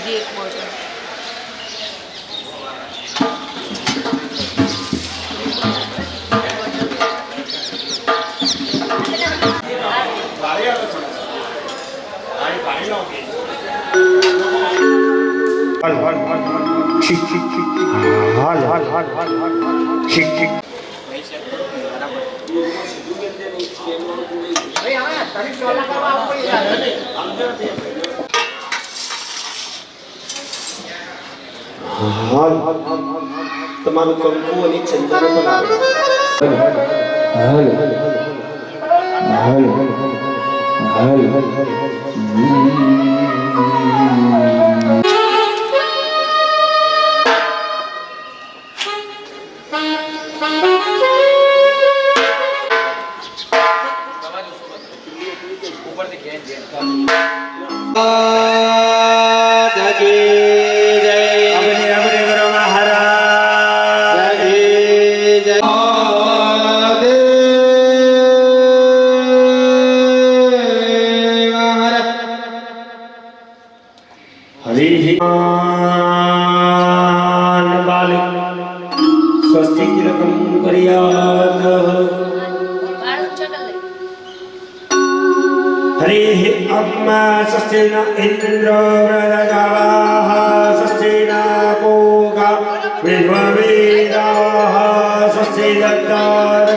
બીજી એક બોટલ તમારું કંકુ અને ચંદન हरिः अम्मा सस्तेन इन्द्रो व्रतगावाः सस्तेन पूगा विश्ववेदाः स्वस्ति दत्तार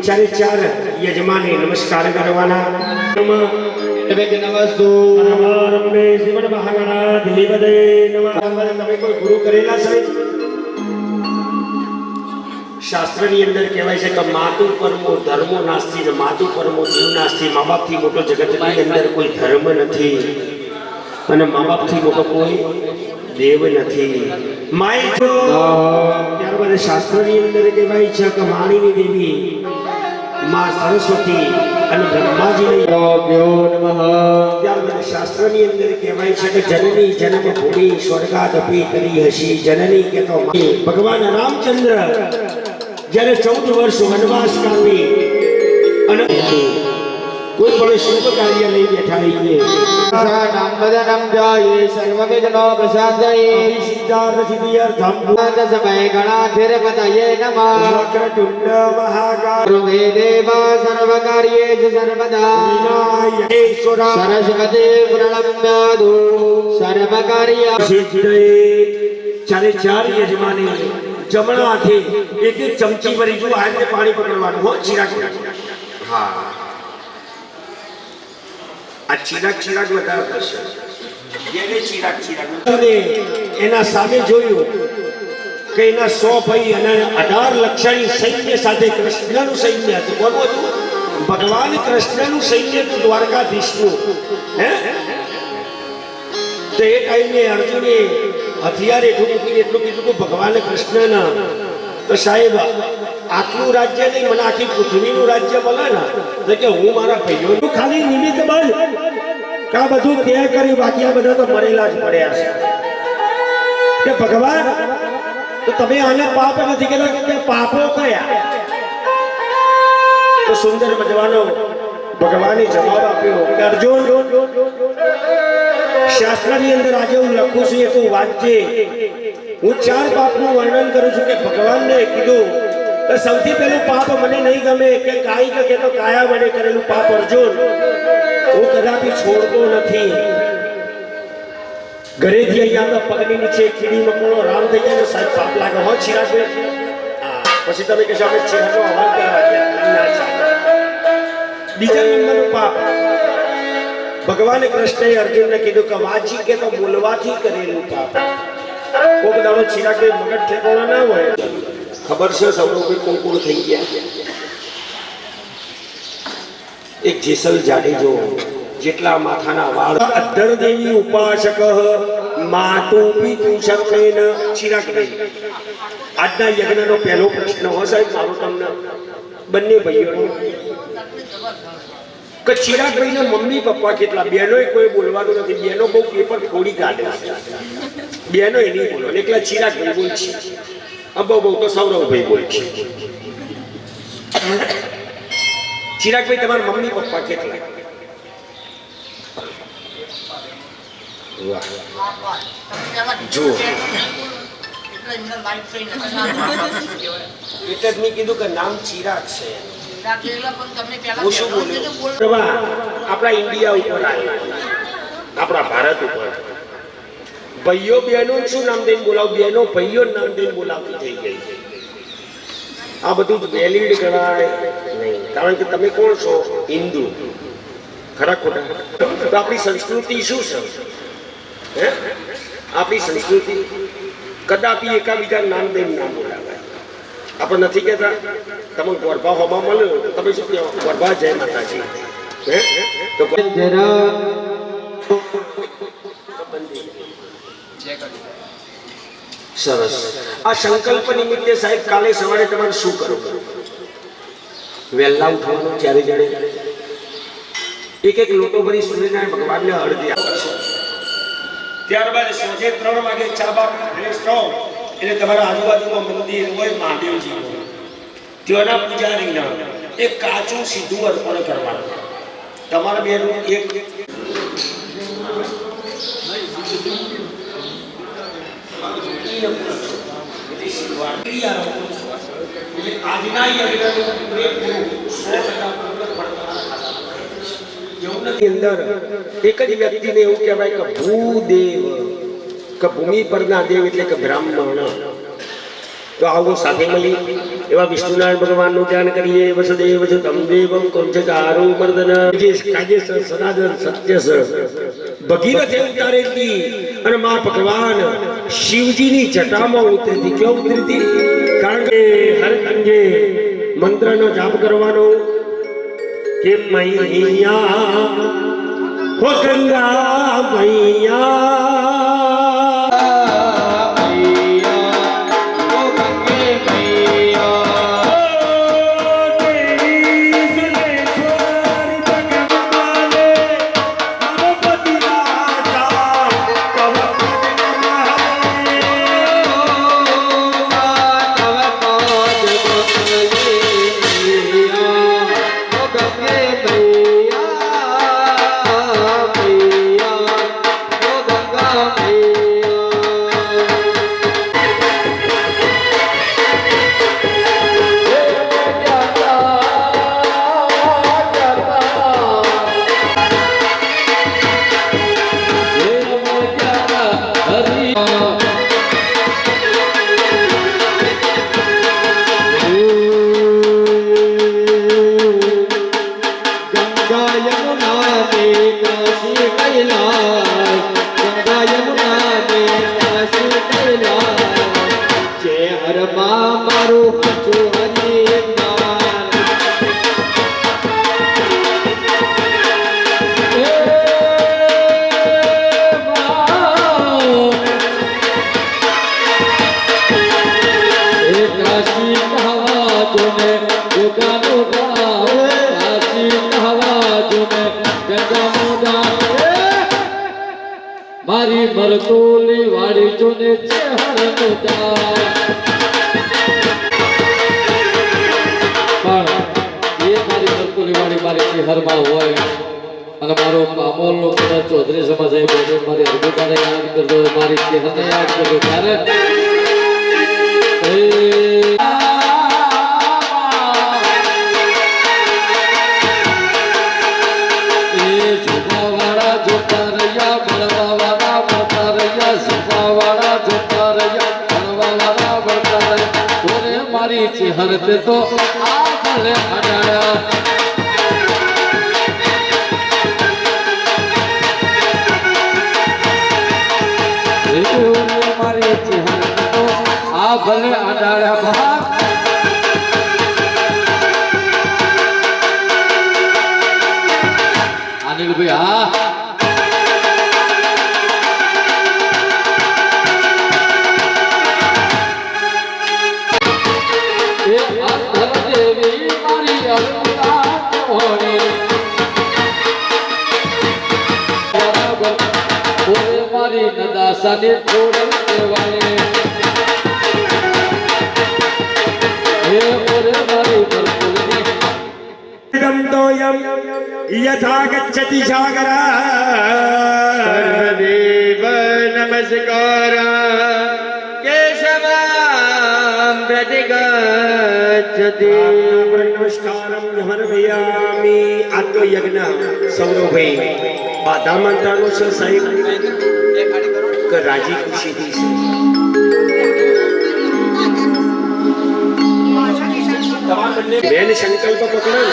चारे चार यजमाने नमस्कार करवाना नमस्तु नमोरंबे शिवन महागणा धीमदे नमः તમે કોઈ ગુરુ કરેલા છે શાસ્ત્રની અંદર કહેવાય છે કે માતુ પરમો ધર્મો નાસ્તિ ને માતુ પરમો જીવ નાસ્તિ મા બાપથી મોટો જગતની અંદર કોઈ ધર્મ નથી અને મા બાપથી મોટો કોઈ દેવ નથી માય જો ત્યારબાદ શાસ્ત્રની અંદર કહેવાય છે કે માણીની દેવી માં સરસ્વતી અને બ્રહ્માજીને નમઃ અને શાસ્ત્રની અંદર કહેવાય છે કે જનની જન્મ ભૂમિ સ્વર્ગાદપી કરી હસી જનની કે તો ભગવાન રામચંદ્ર જ્યારે 14 વર્ષ વનવાસ કાપી અને કોઈ પણ શુભ કાર્ય લઈ બેઠા રહીએ નામ બદનમ જાય સર્વવિઘ્નો પ્રશાંતયે સિદ્ધાર્થ સિદ્ધિયર્થમ સમય ગણાધીર પતયે નમઃ વક્રતુંડ મહાકાય ઋગે દેવા સર્વકાર્યેષુ સર્વદા વિનાયકેશ્વર સરસ્વતી પ્રણમ્યાદુ સર્વકાર્ય સિદ્ધયે ચારે ચાર યજમાને જમણા હાથે એક એક ચમચી ભરી જો હાથે પાણી પકડવાનું હો ચિરાગ હા આ ચિરાગ વધારે થશે જેને ચિરાગ એના સામે જોયું કે એના 100 ભાઈ અને 18 લક્ષણી સૈન્ય સાથે કૃષ્ણનું સૈન્ય હતું કોનું હતું ભગવાન કૃષ્ણનું સૈન્ય હતું દ્વારકાધીશનું હે તો એ ટાઈમે અર્જુને હથિયાર એટલું કીધું કે ભગવાન કૃષ્ણના તો સાહેબ આટલું રાજ્ય નહીં મને આખી પૃથ્વીનું રાજ્ય મળે ને તો કે હું મારા ભાઈઓનું ખાલી નિમિત્ત બળ કા બધું ત્યાગ કરી બાકી આ બધા તો મરેલા જ પડ્યા છે કે ભગવાન તો તમે આને પાપ નથી કહેતા કે પાપો કયા તો સુંદર મજાનો ભગવાને જવાબ આપ્યો કે અર્જુન શાસ્ત્રની અંદર આજે હું લખું છું એ તું વાંચજે હું 4 પાપનું વર્ણન કરું છું કે ભગવાનને કીધું કે સૌથી પહેલું પાપ મને નહીં ગમે કે કાય કે તો કાયા વડે કરેલું પાપ અર્જુન હું કદાપી છોડતો નથી ઘરેથી અહીંયા તો પગની નીચે કીડી મકોડો રામ થઈ જાય ને સાહેબ પાપ લાગે હો ચિરાગભાઈ પછી તમે કહેશો અમે ચહેરો હવાલ કરવા ગયા બીજા નંબરનું પાપ ભગવાન કૃષ્ણએ અર્જુનને કીધું કે વાંચી કે તો બોલવાથી કરેલું પાપ કોક દાડો ચિરાગભાઈ મગજ ઠેકાણો ના હોય ખબર છે સૌરભભાઈ કુંકુળ થઈ ગયા એક જેસલ જાડેજો જેટલા માથાના વાળ અધર દેવી ઉપાસક માતું પીતું શક્રેન ચિરાગભાઈ આજના યજ્ઞનો પહેલો પ્રશ્ન હો સાહેબ મારો તમને બંને ભાઈઓનો કે ચિરાગભાઈના મમ્મી પપ્પા કેટલા બેનોય કોઈ બોલવાનું નથી બેનો બહુ પેપર ફોડી કાઢે બેનો એ નહીં બોલો એકલા ચિરાગભાઈ બોલ છે બહુ તો સૌરભભાઈ બોલ છે ચિરાગભાઈ તમારા મમ્મી પપ્પા કેટલા જો એટલે જ મેં કીધું કે નામ ચિરાગ છે આપણા ઇન્ડિયા ઉપર આપણા ભારત ઉપર ભાઈઓ બહેનો શું નામ દઈને બોલાવ બહેનો ભાઈઓ નામ દઈને બોલાવતી થઈ ગઈ આ બધું જ વેલિડ ગણાય નહીં કારણ કે તમે કોણ છો હિન્દુ ખરા ખોટા તો આપણી સંસ્કૃતિ શું છે હે આપણી સંસ્કૃતિ કદાપી એકાબીજા નામ દઈને ના બોલાવાય આપણે નથી કહેતા તમે ગરબા હોમાં મળ્યો તો તમે શું કહો ગરબા જય માતાજી હે તો સરસ આ સંકલ્પ નિમિત્તે સાહેબ કાલે સવારે તમારે શું કરવું વહેલા ઉઠવાનું ત્યારે જડે એક લોટો ભરી સૂર્યનારાયણ ભગવાનને અડધી આપશે ત્યારબાદ સાંજે 3 વાગે ચા બા ફ્રેશ થાઓ એટલે તમારા આજુબાજુમાં મંદિર હોય મહાદેવજી ત્યાંના પૂજારીના એક કાચું સીધું અર્પણ કરવાનું તમારા બેનું એક આજના અંદર એક જ વ્યક્તિને એવું કહેવાય કે ભૂદેવ કે ભૂમિ પરના દેવ એટલે કે બ્રાહ્મણ તો આવો સાથે મળી એવા વિષ્ણુનારાયણ ભગવાનનું ધ્યાન કરીએ વસુદેવ તમ દેવમ કંચકારો મર્દન જે કાજેસર સનાતન સત્ય ભગીરથે ઉતારેલી અને મા ભગવાન શિવજીની જટામાં ઉતરી ક્યાં ઉતરી કારણ કે હર અંગે મંત્રનો જાપ કરવાનો કે મૈયા હો ગંગા મૈયા સાચી કહાવા જો મેં ગંગા મોજા મારી મરતોલી વાળી જોને ચહેર મોજા પણ એ મારી મરતોલી વાળી મારી ચહેરમાં હોય અને મારો કામોલનો કદાચ ચૌધરી સમાજ એ બોલે મારી અર્બુદાને યાદ કરજો મારી ચહેરને યાદ કરજો ત્યારે ઝુકાવાળા જોતા રહ્યા ભણવાવાળા ભણતા રહ્યા ઝુકાવાળા જોતા રહ્યા ભણવાવાળા ભણતા રહ્યા તોરે મારી ચહેર તે તો આ ભલે અડાયા મારી ચહેર તો આ ભલે અડાડ્યા બહાર અનિલભાઈ હા એ અધર દેવી મારી અર્બુદા હોણી બરાબર ઓરે મારી નદાસાને છોડ દેવાય હે ઓરે મારી ભરપૂરની ગમતોયમ યથા ગચ્છતિ સાગરા સર્વદેવ નમસ્કાર કેશવામ પ્રતિગચ્છતિ નમસ્કારમ સમર્પયામિ આત્મ યજ્ઞ સૌરભભાઈ બાધા મંત્રનો છે સાહેબ કે રાજી ખુશીથી છે બેન સંકલ્પ પકડો ને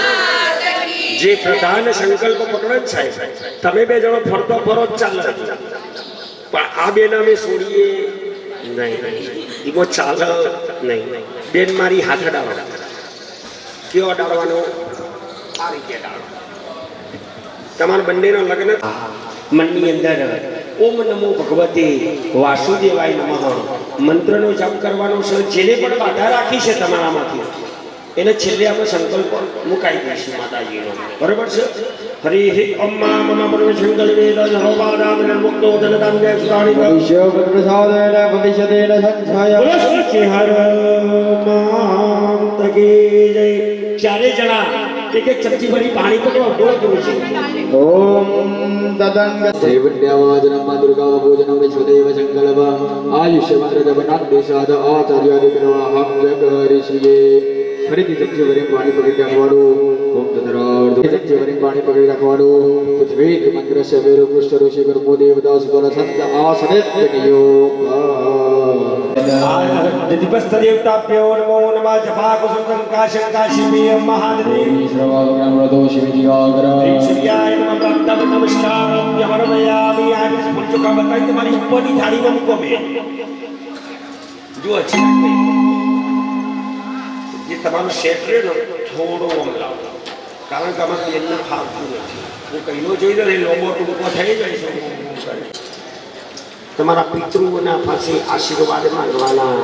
જે પ્રધાન સંકલ્પ પકડો જ સાહેબ તમે બે જણો ફરતો ફરો જ ચાલે પણ આ બેન અમે છોડીએ નહીં એવો ચાલે નહીં બેન મારી હાથ અડાડો કેવો અડાડવાનો આ રીતે અડાડો તમારા બંનેનો લગ્ન મનની અંદર ઓમ નમો ભગવતે વાસુદેવાય નમઃ મંત્રનો જાપ કરવાનો છે જેને પણ બાધા રાખી છે તમારામાંથી એને છેલ્લે આપણે સંકલ્પ મુકાઈ દઈશું માતાજીનો બરોબર છે હરિ અમ્મા મમ પરમેશ્વર વેદ નરોબાદામ મુક્તો જનદાન્ય સુરાણી ભવિષ્ય પ્રસાદેન ભવિષ્યદેન સંછાય હર મામ તકી જય ચારે જણા એક એક ચમચી ભરી પાણી પકડો બોલો ગુરુજી ઓમ તદંગ દેવન્યાવાદનમ દુર્ગા પૂજનમ વિશ્વદેવ સંકલ્પ આયુષ્યવર્ધવનાદેશાદ આચાર્યાદિકરવાહમ જગરીષિયે ફરીથી ચમચી ભરી પાણી પકડી રાખવાનું ઓમ તદરાર્ધ ચમચી ભરી પાણી પકડી રાખવાનું પૃથ્વી મંત્ર સે વેરુ પૃષ્ઠ ઋષિ કર્મો દેવદાસ ગણ સંત આસને નિયોગ दिवस्त देवताभ्यो नमो नमः जपा कुसुम काशं काशिमेय महादेवी श्रवाग्रमृतो शिवजीवाग्र श्रीयाय नमः प्राप्तम नमस्कारम यमनमयामि आज पुरुष का बताई तुम्हारी ऊपर की थाली में मुको में जो अच्छी लगती ये તમારું સેટ રે ને થોડો આમ લાવો કારણ કે અમારે એમને ફાવતું નથી હું કહીનો જોઈ લે લોબો ટૂંકો થઈ જાય છે તમારા પિતૃઓના પાસે આશીર્વાદ માંગવાના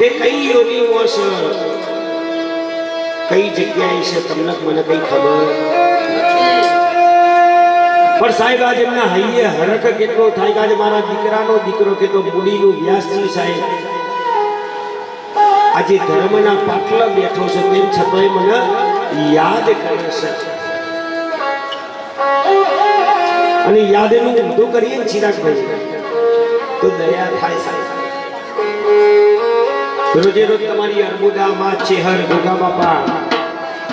એ કઈ યોનીઓ છે કઈ જગ્યાએ છે તમને મને કઈ ખબર પણ સાહેબ આજે એમના હૈયે હરખ કેટલો થાય કે આજે મારા દીકરાનો દીકરો કેટલો બુડીનું વ્યાસજી સાહેબ આજે ધર્મના પાટલા બેઠો છે તેમ છતાંય મને યાદ કરે છે અને યાદ એનું ઊંધું કરીએ ને ચિરાગભાઈ તો દયા થાય સાહેબ રોજે રોજ તમારી અર્બુદા માં ચેહર ગોગા બાપા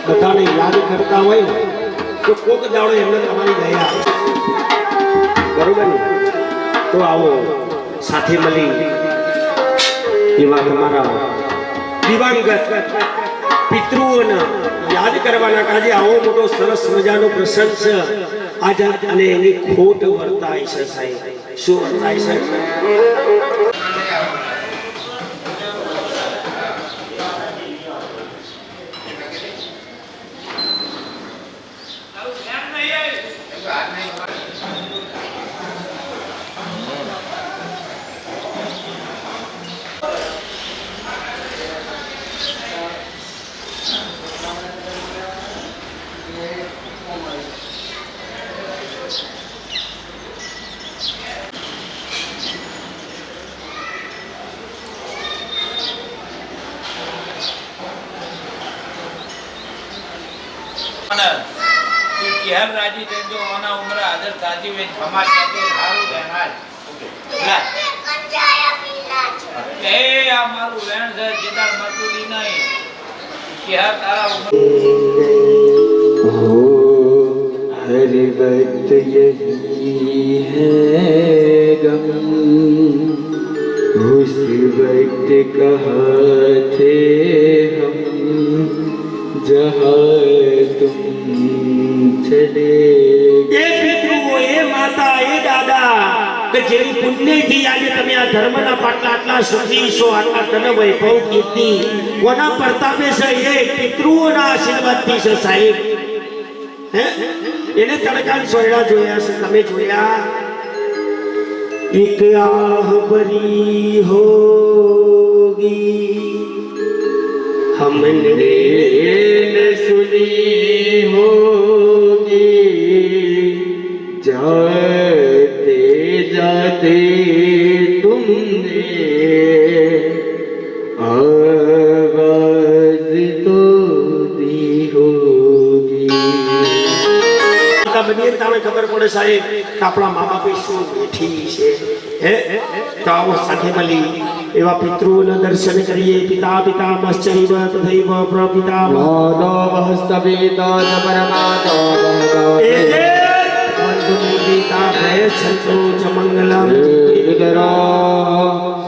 બધાને યાદ કરતા હોય ને તો કોક દાડો એમને તમારી દયા બરોબર ને તો આવો સાથે મળી એવા તમારા દિવંગત પિતૃઓને યાદ કરવાના કાજે આવો મોટો સરસ મજાનો પ્રસંગ છે આજે અને એની ખોટ વર્તાય છે સાહેબ શું વર્તાય છે અને ઈ કેહર રાજી થઈ જો ઓના ઉમરે હાજર સાજી વે સમાજ સાથે હારું રહેનાર લા એ આ મારું વેણ છે જેદાર મતુલી નહીં કેહર તારા ઉમર हो हर वक्त यही है गम उस वक्त कहाँ थे हम जहाँ तुम चले એ પિતૃઓ, એ માતા, એ દાદા કે જેની પુણ્યથી આજે તમે આ ધર્મના પાટલા આટલા સુખી છો, આટલા ધન વૈભવ કીર્તિ કોના પ્રતાપે છે? એ પિતૃઓના આશીર્વાદથી છે સાહેબ. હે એને તડકાન સોયડા જોયા છે, તમે જોયા? એક આહ ભરી હોગી हमने न सुनी होगी जाते जाते तुमने आवाज तो दी होगी બનીએ તારે ખબર પડે સાહેબ કે આપણા મા બાપે શું બેઠી છે. હે તો આવો સાથે મળી એવા પિતૃઓના દર્શન કરીએ. પિતા પિતામશ્ચૈવ તથૈવ પ્રપિતામહ माधवस्तपिता च परमातो એકે બંધુ પિતા પ્રયચ્છન્તો ચ મંગલમ.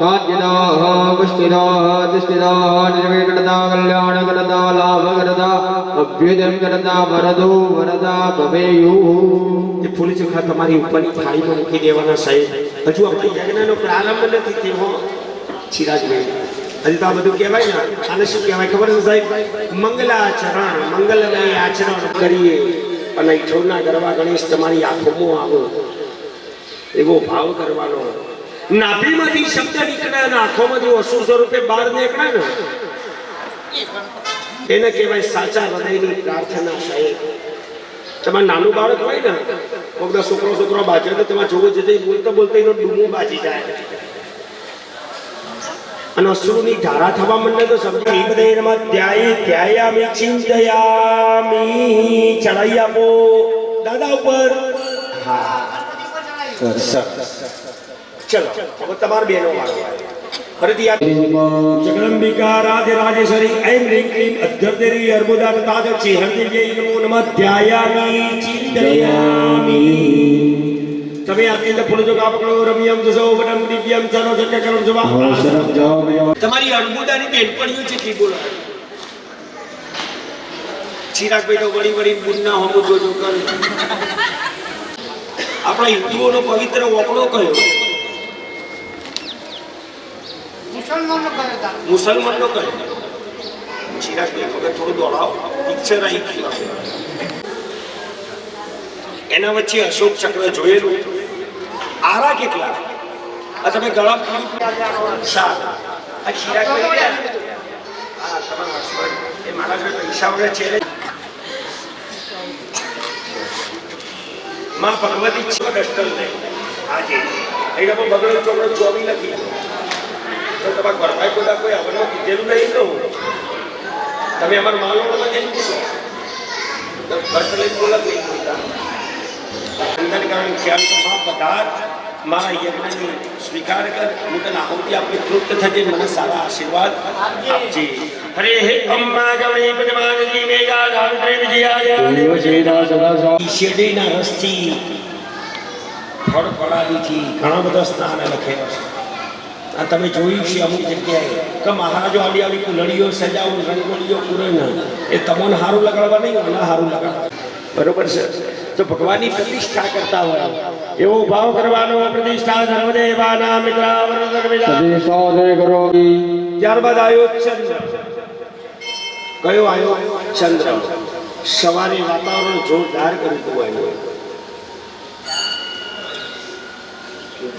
साध्यदा पुष्टिदा दृष्टिदा निर्विघ्नता कल्याणकरता लाभकरता अभ्युदयं करता वरदो वरदा भवेयुः. એ ફૂલ ચોખા તમારી ઉપરની થાળીમાં મૂકી દેવાના સાહેબ. હજુ આપણી યજ્ઞનો પ્રારંભ નથી થયો. ચિરાગભાઈ હજી તો આ બધું કહેવાય ને, આને શું કહેવાય ખબર છે સાહેબ? મંગલાચરણ, મંગલમય આચરણ કરીએ અને ઈઠોરના ગરબા ગણેશ તમારી આંખોમાં આવો એવો ભાવ કરવાનો. નાભીમાંથી શબ્દ નીકળે અને આંખોમાંથી અસુર સ્વરૂપે બહાર નીકળે ને એને કહેવાય સાચા હૃદયની પ્રાર્થના સાહેબ. તમારે નાનું બાળક હોય ને કોકના છોકરો બાજે તો તમે જોવો જતે બોલતા બોલતા એનો ડૂમો બાજી જાય અને અશ્રુની ધારા થવા માંડે તો સમજી બધે એમાં ધ્યાયામી ચિંતયામી ચડાઈ આપો દાદા ઉપર. હા ચલો હવે તમાર બેનો વાળો ફરીથી જગદંબિકા રાધે રાજેશ્વરી ऐं ह्रीं क्लीं अध्यर्देवी अर्बुदा तथा चेहर्देव्यै नमो नमः ध्यायामि चिन्तयामि. તમે આ અંદર ફૂલ જો કાપકડો રમ્યમ જસો વનમ દિવ્યમ ચનો જકે કરણ જવા તમારી અર્બુદાની બેનપણીઓ છે બોલો. ચિરાગભાઈ તો વળી વળી ગુણના હોમો જોજો કર. આપણા હિન્દુઓનો પવિત્ર ઓકળો કયો? મુસલમાનનો કયો? ચિરાગભાઈ વગર થોડું દોડાવો, પિક્ચર આવી ગયું. એના વચ્ચે અશોક ચક્ર જોયેલું. આરા કેટલા? આ તમે ગળા સાત. આ ચિરાગભાઈ હા તમારા હસબન્ડ એ મારા જોડે પૈસા વગર છે માં ભગવતી છો ડસ્ટર લે આજે એને પણ બગડો ચોકડો ચોવી નથી તો તમારા ઘરભાઈ બધા કોઈ આવવાનું કીધેલું નહીં તો તમે અમારા માલો કેમ પૂછો તો ઘર લઈને બોલા નહીં બોલતા અંદર કારણ ખ્યાલ તો માં બધા મારા યજ્ઞની સ્વીકાર કર હું તને આહુતિ આપી તૃપ્ત થજે મને સારા આશીર્વાદ આપજે. હરે હે અંબા ગૌરી પદ્માવતી મેઘા ગાયત્રી વિજયાય શેરડીના રસથી ફળ ફળાદીથી ઘણા બધા સ્નાન લખેલા છે. આ તમે જોયું છે અમુક જગ્યાએ કે મહારાજો આવી આવી કુલડીઓ સજાવો રંગોળીઓ પૂરે ને એ તમને સારું લગાડવા નહીં મને સારું લગાડવા બરોબર છે. તો ભગવાનની પ્રતિષ્ઠા કરતા હોય એવો ભાવ કરવાનો. પ્રતિષ્ઠા સર્વદેવાના ત્યારબાદ આવ્યો ચંદ્ર. કયો આવ્યો? ચંદ્ર. સવારે વાતાવરણ જોરદાર કરતું આવ્યું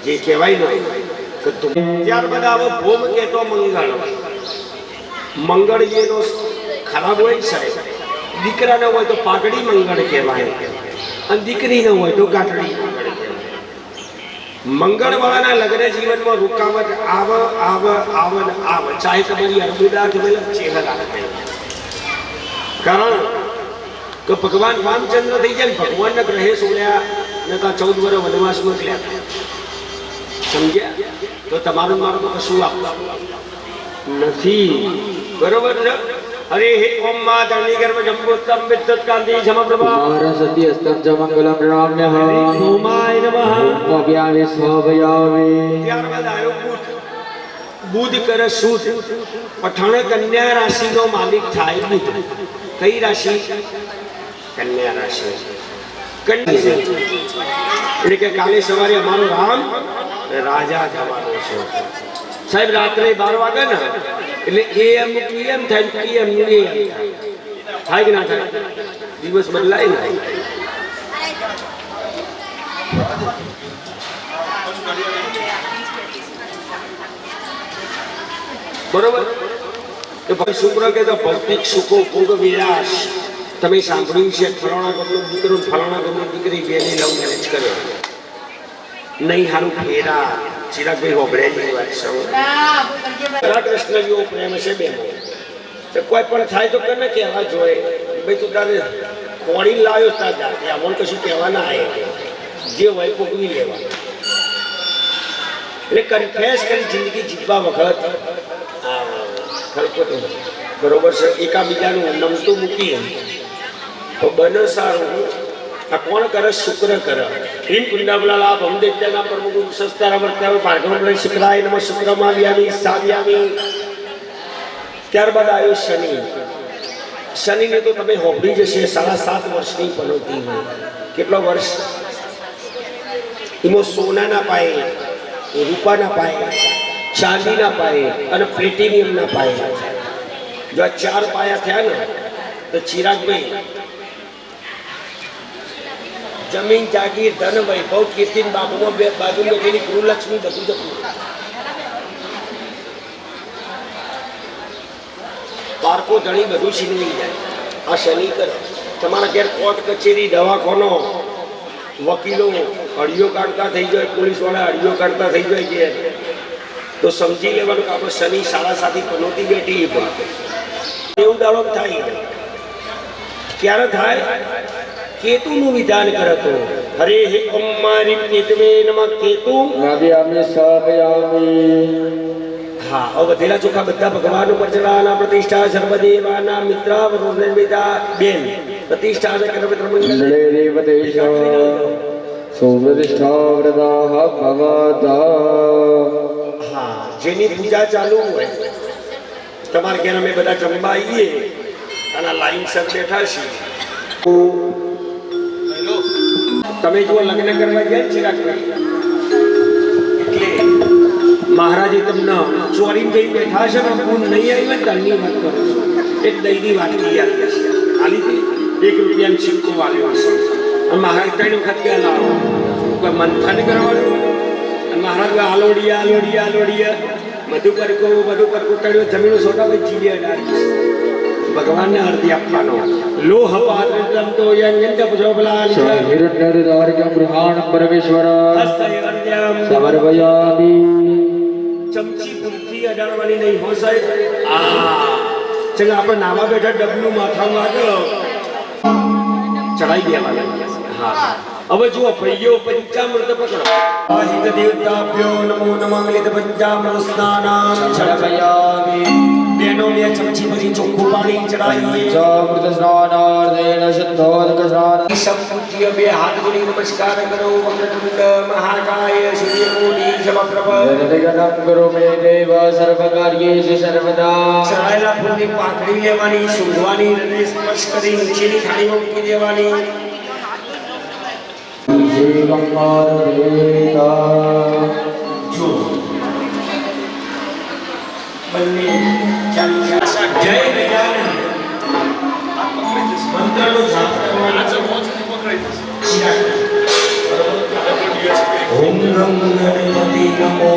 જે કહેવાય ને. ત્યારબાદ આવો ભોમ કહેતો મંગળ. મંગળ એનો ખરાબ હોય સાહેબ. દીકરા ન હોય તો પાઘડી મંગળ કહેવાય અને દીકરી ન હોય તો ગાંઠડી મંગળ કહેવાય. મંગળવાળાના લગ્ન જીવનમાં રૂકાવટ આવ ચાહે તમારી અર્બુદા કે ચહેરા કારણ કે ભગવાન રામચંદ્ર થઈ જાય ને ભગવાનના ગ્રહે સોળ્યા ને તો 14 વર્ષ વનવાસ મોકલ્યા સમજ્યા તો તમારું મારું તો કશું આપવું નથી બરોબર છે અરે હે ઓમ માં ધરણી ગર્ભ જંબોત્તમ વિદ્યુત કાંતિ સમપ્રભા સતી અસ્તમ ચ મંગલમ પ્રણામ્યઃ ઓમાય નમઃ ભવ્યાવે સ્વભયાવે ત્યારબાદ આવ્યો બુધ કરે સુદ પઠાણ કન્યા રાશિનો માલિક થાય બુધ કઈ રાશિ કન્યા રાશિ કન્યા એટલે કે કાલે સવારે અમારો રામ રાજા થવાનો છે સાહેબ રાત્રે 12 વાગે ને એટલે એમ પીએમ થાય પીએમ થાય કે ના થાય દિવસ બદલાય ને બરોબર તો ભાઈ શુક્ર કે તો ભૌતિક સુખો ભોગ વિલાસ તમે સાંભળ્યું છે ફલાણા ગામનો દીકરો ફલાણા ગામની દીકરી બેની લવ મેરેજ કર્યો નહીં હારું ફેરા ચિરાગભાઈ હોબળેની વાત છે કૃષ્ણ જેવો પ્રેમ છે બેનો તો કોઈ પણ થાય તો કને કહેવા જોઈએ ભાઈ તું તારે ખોડી લાવ્યો તાર જાતે આમાં કશું કહેવા ના આવે જે હોય ભોગવી લેવા એટલે કન્ફેસ કરી જિંદગી જીતવા વખત બરોબર છે એકાબીજાનું નમતું મૂકી તો બને સારું આ કોણ કરે શુક્ર કરે હિમ કુંડાબલા ભમદેત્યાના પ્રમુખ સસ્તારા વર્તાવે ભાર્ગવ શુક્રાય નમ શુક્રમાં વ્યામી સાવ્યામી ત્યારબાદ આવ્યો શનિ શનિને તો તમે હોભળી જશે 7.5 વર્ષની પનોતી હોય કેટલો વર્ષ એમાં સોનાના પાયે રૂપાના પાયે ચાંદીના પાયે અને પ્લેટિનિયમના પાયે જો આ 4 પાયા થયા ને તો ચિરાગભાઈ જમીન જાગીર ધન વૈભવ કીર્તિન બાબુમાં બે બાજુ બેઠેલી ગૃહલક્ષ્મી બધું જતું પારકો ધણી બધું છીનવી જાય આ શનિ કરે તમારા ઘેર કોર્ટ કચેરી દવાખાનો વકીલો અડીઓ કાઢતા થઈ જાય પોલીસ વાળા અડીઓ કાઢતા થઈ જાય કે તો સમજી લેવાનું કે આપણે શનિ 7.5 પનોતી બેઠી એવું દાડો થાય ક્યારે થાય કેતુનું વિધાન કરે તો હરે હે ઓમ મારી કેતુવે નમઃ કેતુ ભવ્યાવે સ્વભયાવે હા હવે વધેલા ચોખા બધા ભગવાન ઉપર ચડાવવાના પ્રતિષ્ઠા સર્વદેવાના મિત્રા વરુણેન્વિતા બેન પ્રતિષ્ઠા મંગલે દેવતેશ સુપ્રતિષ્ઠા વ્રતાઃ ભવતા હા જેની પૂજા ચાલુ હોય તમારે ઘેર અમે બધા જમવા આવીએ અને લાઈન સર બેઠા છીએ તમે જો લગ્ન કરવા ગયા છે એટલે મહારાજે તમને ચોરી જઈ બેઠા છે ને હું નહીં આવી ને તલની વાત કરું છું એક દહીંની વાટકી આવી છે આલી ₹1 સિક્કો વાળ્યો હશે અને મહારાજ 3 વખત ગયા લાવો કોઈ મંથન કરવાનું અને મહારાજ આલોડિયા આલોડિયા આલોડિયા બધું કરકો તળ્યો જમીનો સોટા પછી જીવે અડાડી ભગવાનને આરતી આપવાનો લોહ પાત્રમ તો યંજન પુષ્પલાલ હિરણ્યર્ધાર્યમ ગૃહાણ પરમેશ્વર હસ્તયર્યમ સમર્પયામિ ચમચી પૂરતી અડાડવાની નહીં હો સાહેબ ચાલો આપણે નાવા બેઠા ડબલું માથામાં આગળ ચડાઈ દેવાના હા હવે જુઓ ભાઈઓ પંચામૃત પકડો આહિત દેવતાભ્યો નમો નમઃ મિલિત પંચામૃત સ્નાનામ સમર્પયામિ બેનો બે ચમચી ભરી ચોખ્ખું પાણી ચડાવીએ ચામૃત સ્નાનાર્થેન શુદ્ધોદક સ્નાન સંપૂજ્ય બે હાથ જોડી નમસ્કાર કરો વક્રતુંડ મહાકાય સૂર્યકોટી સમપ્રભ જગદગનમ ગુરુ મે દેવ સર્વકાર્યેષુ સર્વદા ચડાયેલા ફૂલની પાંખડી લેવાની સૂંઘવાની હૃદય સ્પર્શ કરી નીચેની થાળીમાં મૂકી દેવાની જો બંને ચાલી જય વિજ્ઞાન મંત્રનો જાપ કરવાનો ઓમ નમ ગણપતિ નમો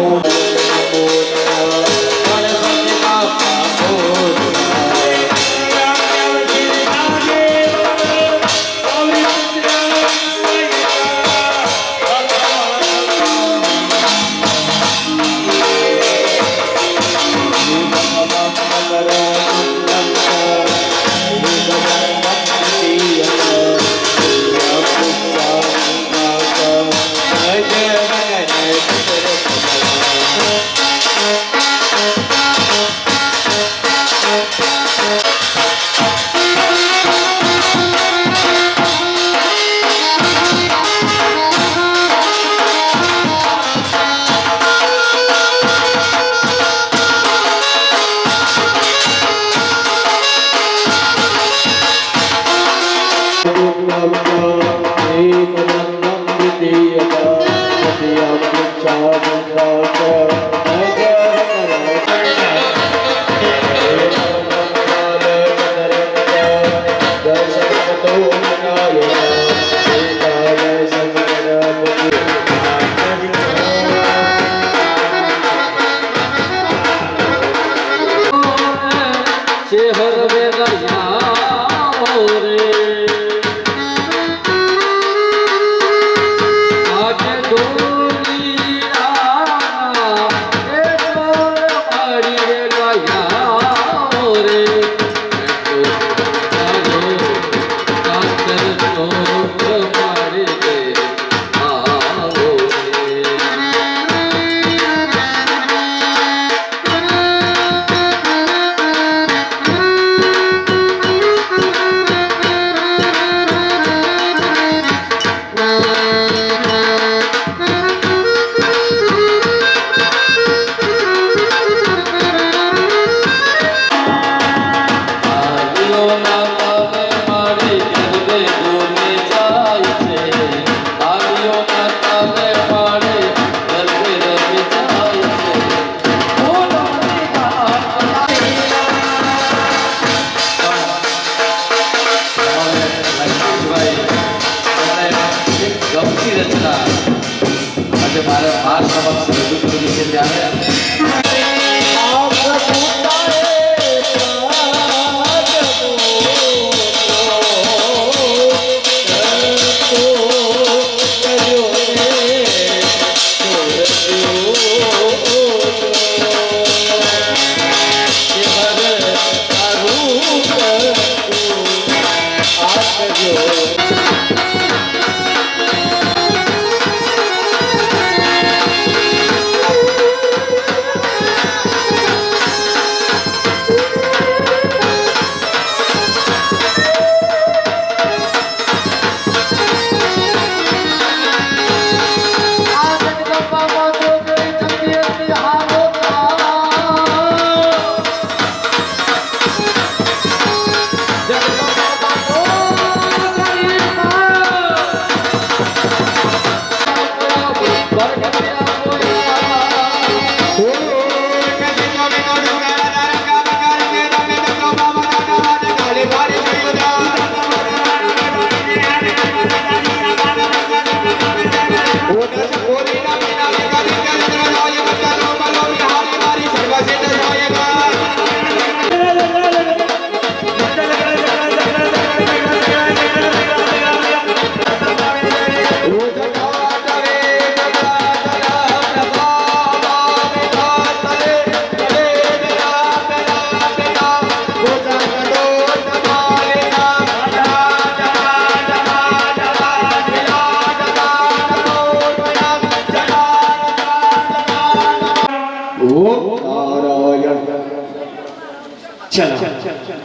ચલો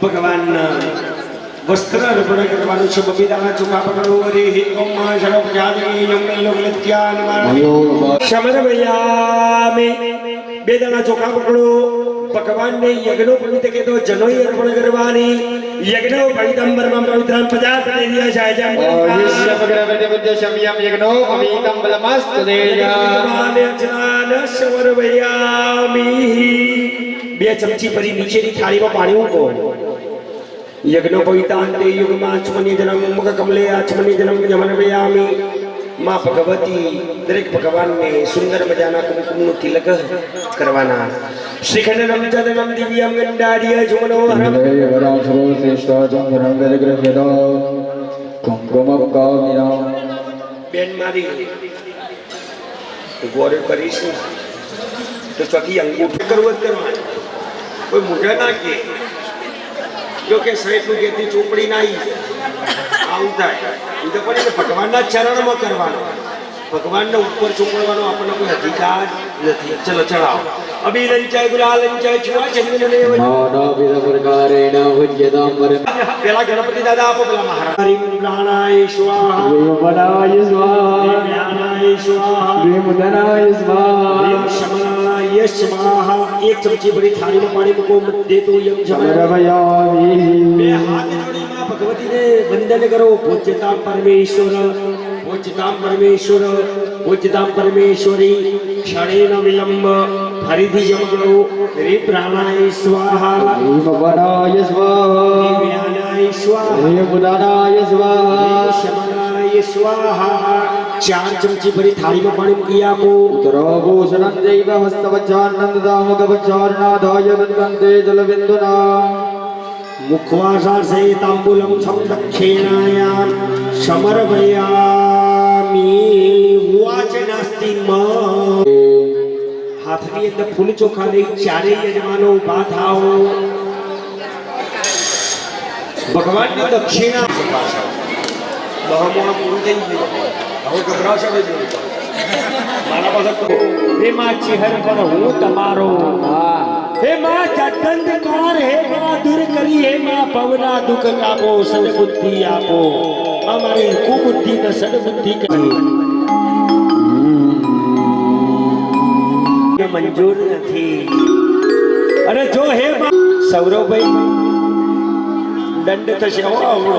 ભગવાન વસ્ત્ર અર્પણ કરવાનું છે. બબીદાના ચોખા પકડો રે ઓમ શરફ જાદવી યમ લોક લત્યાન સમરવયામે. બે દાણા ચોખા પકડો. ભગવાનને યજ્ઞો પવિત્ર કે તો જનોઈ અર્પણ કરવાની. યજ્ઞો પવિત્રંબરમાં પવિત્રં પ્રજાપતિ દિયાશાય બે ચમચી ભરી નીચેની થાળીમાં પાણી મૂકો. યજ્ઞ પવિતાંતે યુગમાં આચમની જન્મ મુખ કમલે આચમની જન્મ જમનવયામી. માં ભગવતી દરેક ભગવાનને સુંદર મજાના કુમકુમનું તિલક કરવાના. શ્રીખંડ નમચંદનમ દિવ્યમ ગંડાડીય જુમનોહરમ બેન મારી ગોરે કરીશ તો ચોથી અંગૂઠી કરવું જ કરવાનું. કોઈ મોઢા નાખીએ જો કે સાહેબનું ઘેરથી ચોપડી ના આવું થાય એ તો પણ ભગવાનના ચરણમાં કરવાનું. ભગવાનને ઉપર ચોપડવાનો આપણને કોઈ અધિકાર નથી. ચલો ચડાવો. અભિલંચાય ગુલાલંચાય છુઆ ચંદ્રને પેલા ગણપતિ દાદા આપો. પેલા મહારાજ પ્રાણાય સ્વાહા પ્રાણાય સ્વાહા શમનાય સ્વાહા. એક ચમચી ભરી થાળીમાં પાણી મૂકો. મધ્ય તો યમ સમરવયામિ. બે હાથ જોડીમાં ભગવતીને વંદન કરો. પૂજ્યતા પરમેશ્વર પૂજ્યતામ પરમેશ્વર પૂજ્યતામ પરમેશ્વરી. ક્ષણેન વિલંબ ફરીથી જમ કરો. રે પ્રાણાય સ્વાહા ભીમવનાય સ્વાહા વ્યાનાય સ્વાહા ભીમુદાનાય સ્વાહા શમનાય સ્વાહા. ચાર ચમચી ભરી થાળીમાં પાણી મૂકી આપો. ઉત્તરોભૂષણં દૈવ હસ્તવચ્ચાનંદદામુખવચ્ચારનાદાય દત્તંતે જલબિંદુના. મુખવાસાસે તાંબૂલમ સંદક્ષિણાયામ સમર્પયામિ. વાચ નાસ્તિ મા. હાથની અંદર ફૂલ ચોખા લઈ ચારેય યજમાનો ઊભા થાઓ. ભગવાનની દક્ષિણા બહમોણ પૂરું થઈ ગયું. હવે ગભરાશો નહીં. મારા પાસે હે માં ચહેર પર હું તમારો. હે માં ચંદનકાર. હે માં દૂર કરી. હે માં પવના દુઃખ કાપો. સદબુદ્ધિ આપો. અમારી કુબુદ્ધિ ને સદબુદ્ધિ કરી. મંજૂર નથી. અરે જો હે સૌરભભાઈ દંડ થશે. આવડો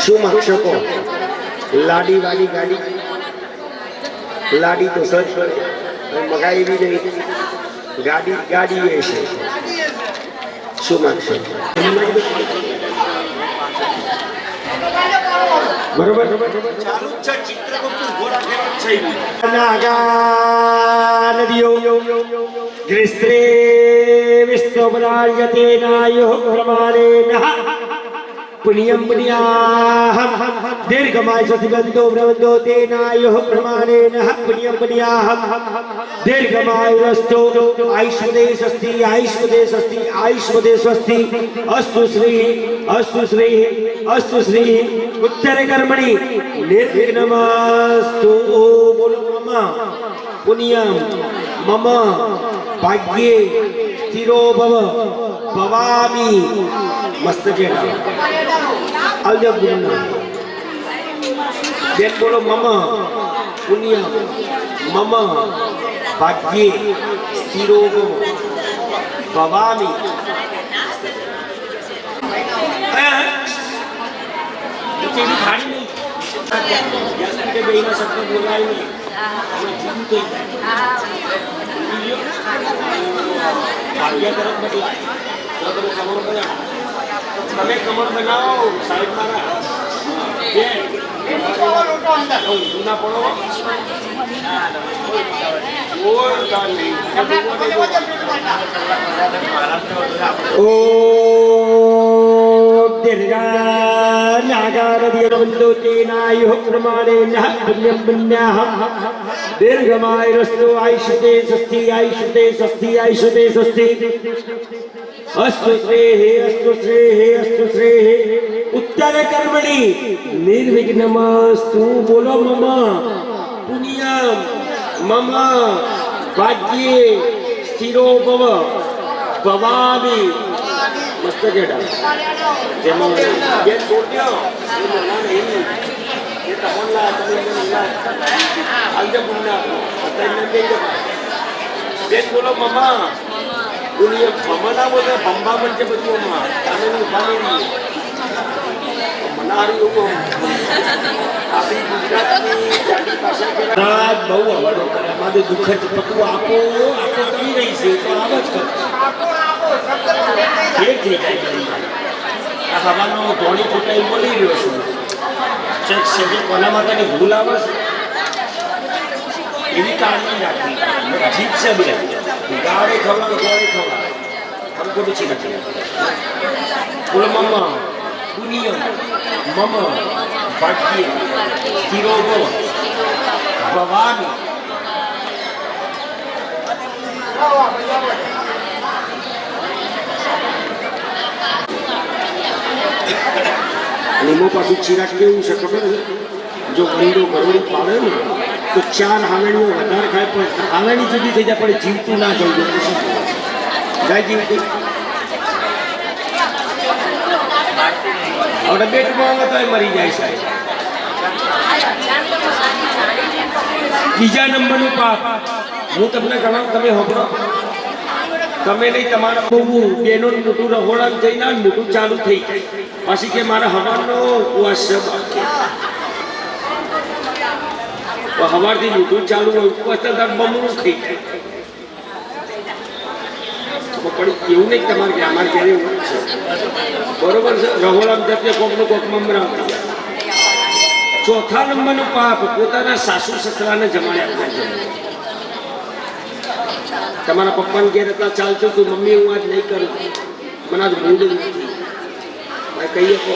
શું માગશો કહો? લાડી વાળી ગાડી, લાડી તો સજ મગાઈ બી નહીં, ગાડી ગાડી એ છે. શું માગશો? બરોબર ચાલુ છે. ચિત્રગુપ્ત ઘોડા ફેરવ છે. નાગાનદિયો ગ્રીસ્ત્રે વિષ્ણુપદાર્યતે નાયો પ્રમાણેન પુણ્યમ પુણ્યાહમ દીર્ઘમાય સતિબંધો પ્રબંધો તેનાયો પ્રમાણેન પુણ્યમ પુણ્યાહમ દીર્ઘમાય રસ્તો આયુષ્મદે સ્વસ્તિ આયુષ્મદે સ્વસ્તિ આયુષ્મદે સ્વસ્તિ અસ્તુ શ્રી અસ્તુ શ્રી અસ્તુ શ્રી ઉત્તર કર્મણિ નિર્વિઘ્નમસ્તુ. બોલો મમ પુણ્યમ મમ ભાગ્યે સ્થિરો ભવ ભવામી. મસ્ત છે. આવજો ગુરુના બેન. બોલો મમ પુણ્યમ મમ ભાગ્યે સ્થિરો ભવામી. તમે કમર બનાવો સાહેબ મારા જૂના પડો દીર્ઘમાય રસ્તો આયુષ્યતે સ્વસ્તિ આયુષ્યતે સ્વસ્તિ આયુષ્યતે સ્વસ્તિ અસ્તુ શ્રેહ અસ્તુ શ્રેહ અસ્તુ શ્રેહ ઉત્તર કર્મણિ નિર્વિઘ્નમસ્તુ. બોલો મમ પુણ્યમ મમ ભાગ્યે સ્થિરો ભવ ભવામી. મસ્ત કેડા જેમાં બેન છોડ્યો એ તો હોનલા તમે આલજે પુણ્ય બેન. બોલો મમ પુણ્ય મમના બોલે ભંભા બનશે બધું હમણાં તામેની ઉભાની મનારી લોકો આપણી ગુજરાતની જાડી પાસે રાત બહુ અવાડો કરે. અમારે દુઃખદ પતું આપો આપો કરી રહી છે તો આવ જ કર એક થઈ જાય. આ હવાનો ધોળી ફૂટાઈ બોલી રહ્યો છું. ચેક છે કોના માતાની ભૂલ આવે છે એવી કાળજી રાખવી. જીત છે બે ગાળે ખવડાવે ગોળે ખવડાવે हमको भी चाहिए. बोलो मम पुण्य मम भाग्ये સ્થિરો ભવ ભવાની. એમાં પાછું ચિરાગ કેવું છે ખબર છે? જો ગંડો ગરોળી પાડે ને તો 4 હાવણીઓ વધારે ખાય પણ હાવણી જુદી થઈ જાય પણ જીવતું ના જવું જોઈએ. જીવતું હવે બેટમાં આવે તો મરી જાય સાહેબ. બીજા નંબરનું પાપ હું તમને ગણાવું. તમે હોબળો તમે નહીં તમારા બહુ બેનો મોટું રહોડા જઈને મોટું ચાલુ થઈ જાય પછી કે મારા હવાનો ઉપવાસ છે. સવારથી મોટું ચાલુ હોય ઉપવાસ તો બમણું થઈ જાય. પણ એવું નહીં તમારે કે અમારે ક્યારે એવું છે બરોબર છે. રહોડામ જતે કોકનું કોક મમરા. ચોથા નંબરનું પાપ પોતાના સાસુ સસરાને જમાડ્યા આપવા. તમારા પપ્પાને ઘેર હતા ચાલતું તું મમ્મી હું આજ નહીં કરું મને આજ મૂડ નથી કહીએ તો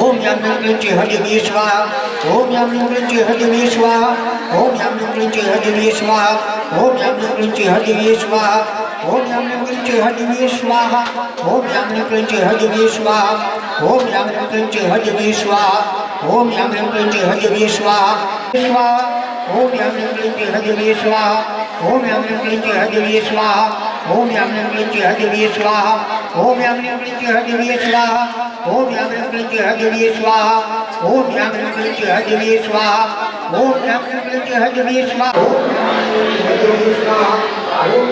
ओम याम ह्रीं क्लीं च हरिवे स्वाहा ओम याम ह्रीं क्लीं च हरिवे स्वाहा ओम याम ह्रीं क्लीं च हरिवे स्वाहा ओम याम ह्रीं क्लीं च हरिवे स्वाहा ओम याम ह्रीं क्लीं च हरिवे स्वाहा ओम याम ह्रीं क्लीं च हरिवे स्वाहा ओम याम ह्रीं क्लीं च हरिवे स्वाहा ओम याम ह्रीं क्लीं च हरिवे स्वाहा स्वाहा ओम याम ह्रीं क्लीं च हरिवे स्वाहा ओम याम ह्रीं क्लीं च हरिवे स्वाहा ओम याम ह्रीं क्लीं च हरिवे स्वाहा ओम याम ह्रीं क्लीं च हरिवे स्वाहा ओम याम ह्रीं क्लीं च हरिवे स्वाहा ओम याम ह्रीं क्लीं च हरिवे स्वाहा ओम याम ह्रीं क्लीं च हरिवे स्वाहा ओम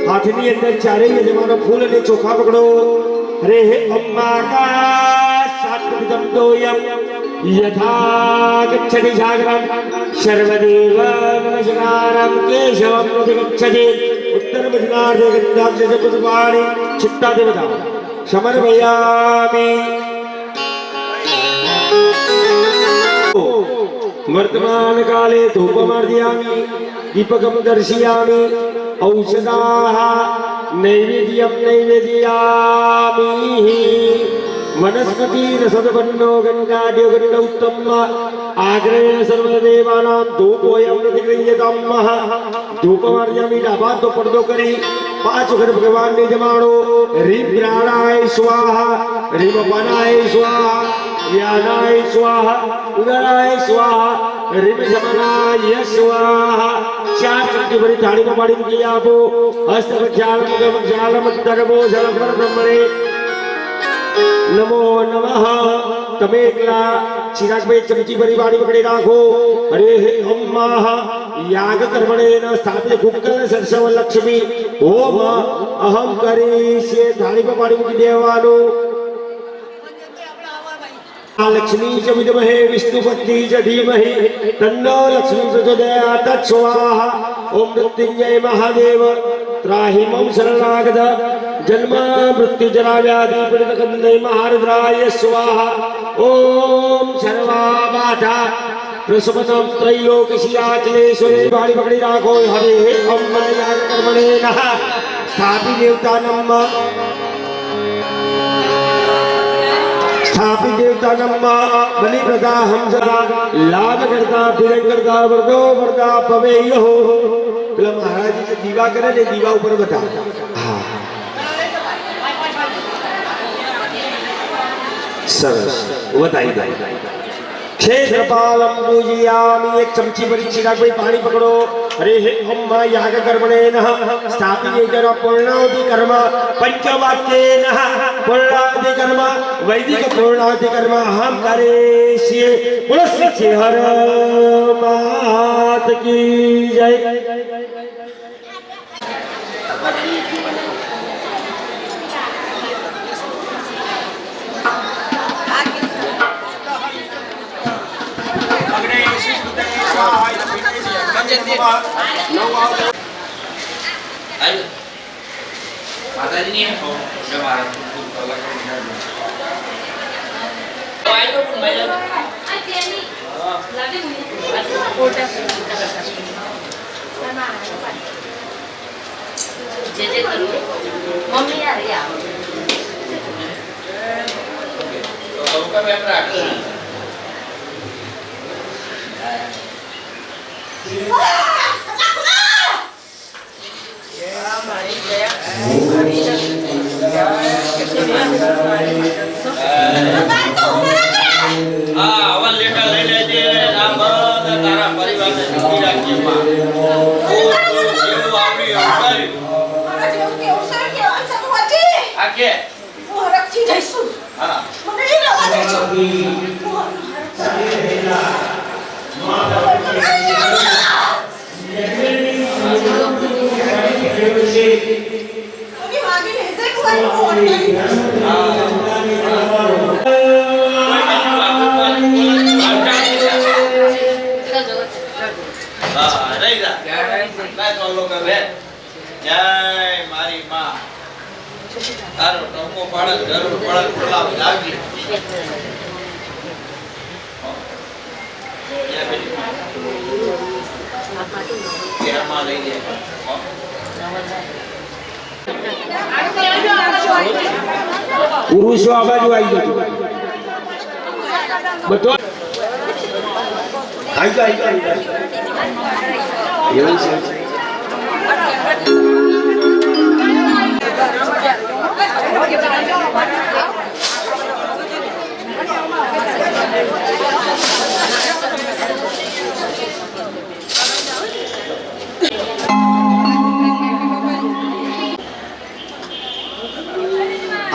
હાથની અંદર ચારેય યજમાનો ફૂલ અને ચોખા પકડો હરે અમ્મા કા સાત્વિકમ દોયમ યથા ગચ્છતિ જાગરમ સર્વદેવ નમસ્કારમ કેશવમ ગચ્છતિ ઉત્તર દક્ષિણાર્ધે ગંધાક્ષ પુષ્પાણિ ચિત્તા દેવતા સમર્પયામિ वर्तमान काले धूपमार्जयामि दीपकं दर्शयामि औषधाः नैवेद्यं नैवेदयामि वनस्पति रसदपन्नो गंगाढ्यो गंड उत्तम आग्रेण सर्वदेवानां धूपोऽयं प्रतिगृह्यताम् धूपमार्जयामि डाबात तो पर्दो करी पांच वखत भगवान ने जमाड़ो ह्रीं प्राणाय स्वाहा ह्रीं अपानाय स्वाहा व्यानाय स्वाहा उदराय स्वाहा ह्रीं शमनाय स्वाहा चार चमची भरी थाली में पानी मूकी आपो हस्त प्रक्षालम दगमो जलपर ब्रह्मणे नमो नमः तमे एकला चिराग में चमची भरी पानी पकड़े राखो हरे अम्मा याग कर्मणेन स्थापित कुक्कल सरसव लक्ष्मी ओम अहम करिष्ये थाली में पानी मूकी देवानो लक्ष्मी च विद्महे विष्णुपत्नी च धीमहि तन्नो लक्ष्मी प्रचोदयात् स्वाहा ओम मृत्युंजय महादेव त्राहि मम शरणागत जन्म मृत्यु जरा व्याधि पीड़ित कंदय महारुद्राय स्वाहा ओम सर्वाबाधा प्रसवनम त्रैलोक्यशिलाचलेश्वरे बाड़ी पकड़ी राखो हरे अम्मा याग कर्मणेन स्थापि देवतानम स्थापित देवतानम बलि प्रदा हम जरा लाभ करता पीड़न करता वर्दो वर्दा पवेयो पेला महाराज जी जो दीवा करे ने दीवा ऊपर बता हाँ सरस बताई क्षेत्रपालम पूजयामि एक चमची भरी चिराग में पानी पकड़ो हरे अम्मा याग कर्मणेन स्थापित जन पूर्णाहुति कर्म पंचवाक्येन पूर्णाहुति कर्म वैदिक पूर्णाहुति कर्म अहम करिष्ये बोलो श्री हर मात की जय માતાજી ની જમારા આયો પણ ભાઈ આ તેની લાગે કોટા જે કરું મમ્મી યાર યા તો કમે આપરા जय मारी मां तारो टोको पाड़ल जरूर पड़ल पड़लाव जागी ये बेटी केरमा लई दे પુરુષો આ બાજુ આવી જજો બધો આવી જાઓ એવું છે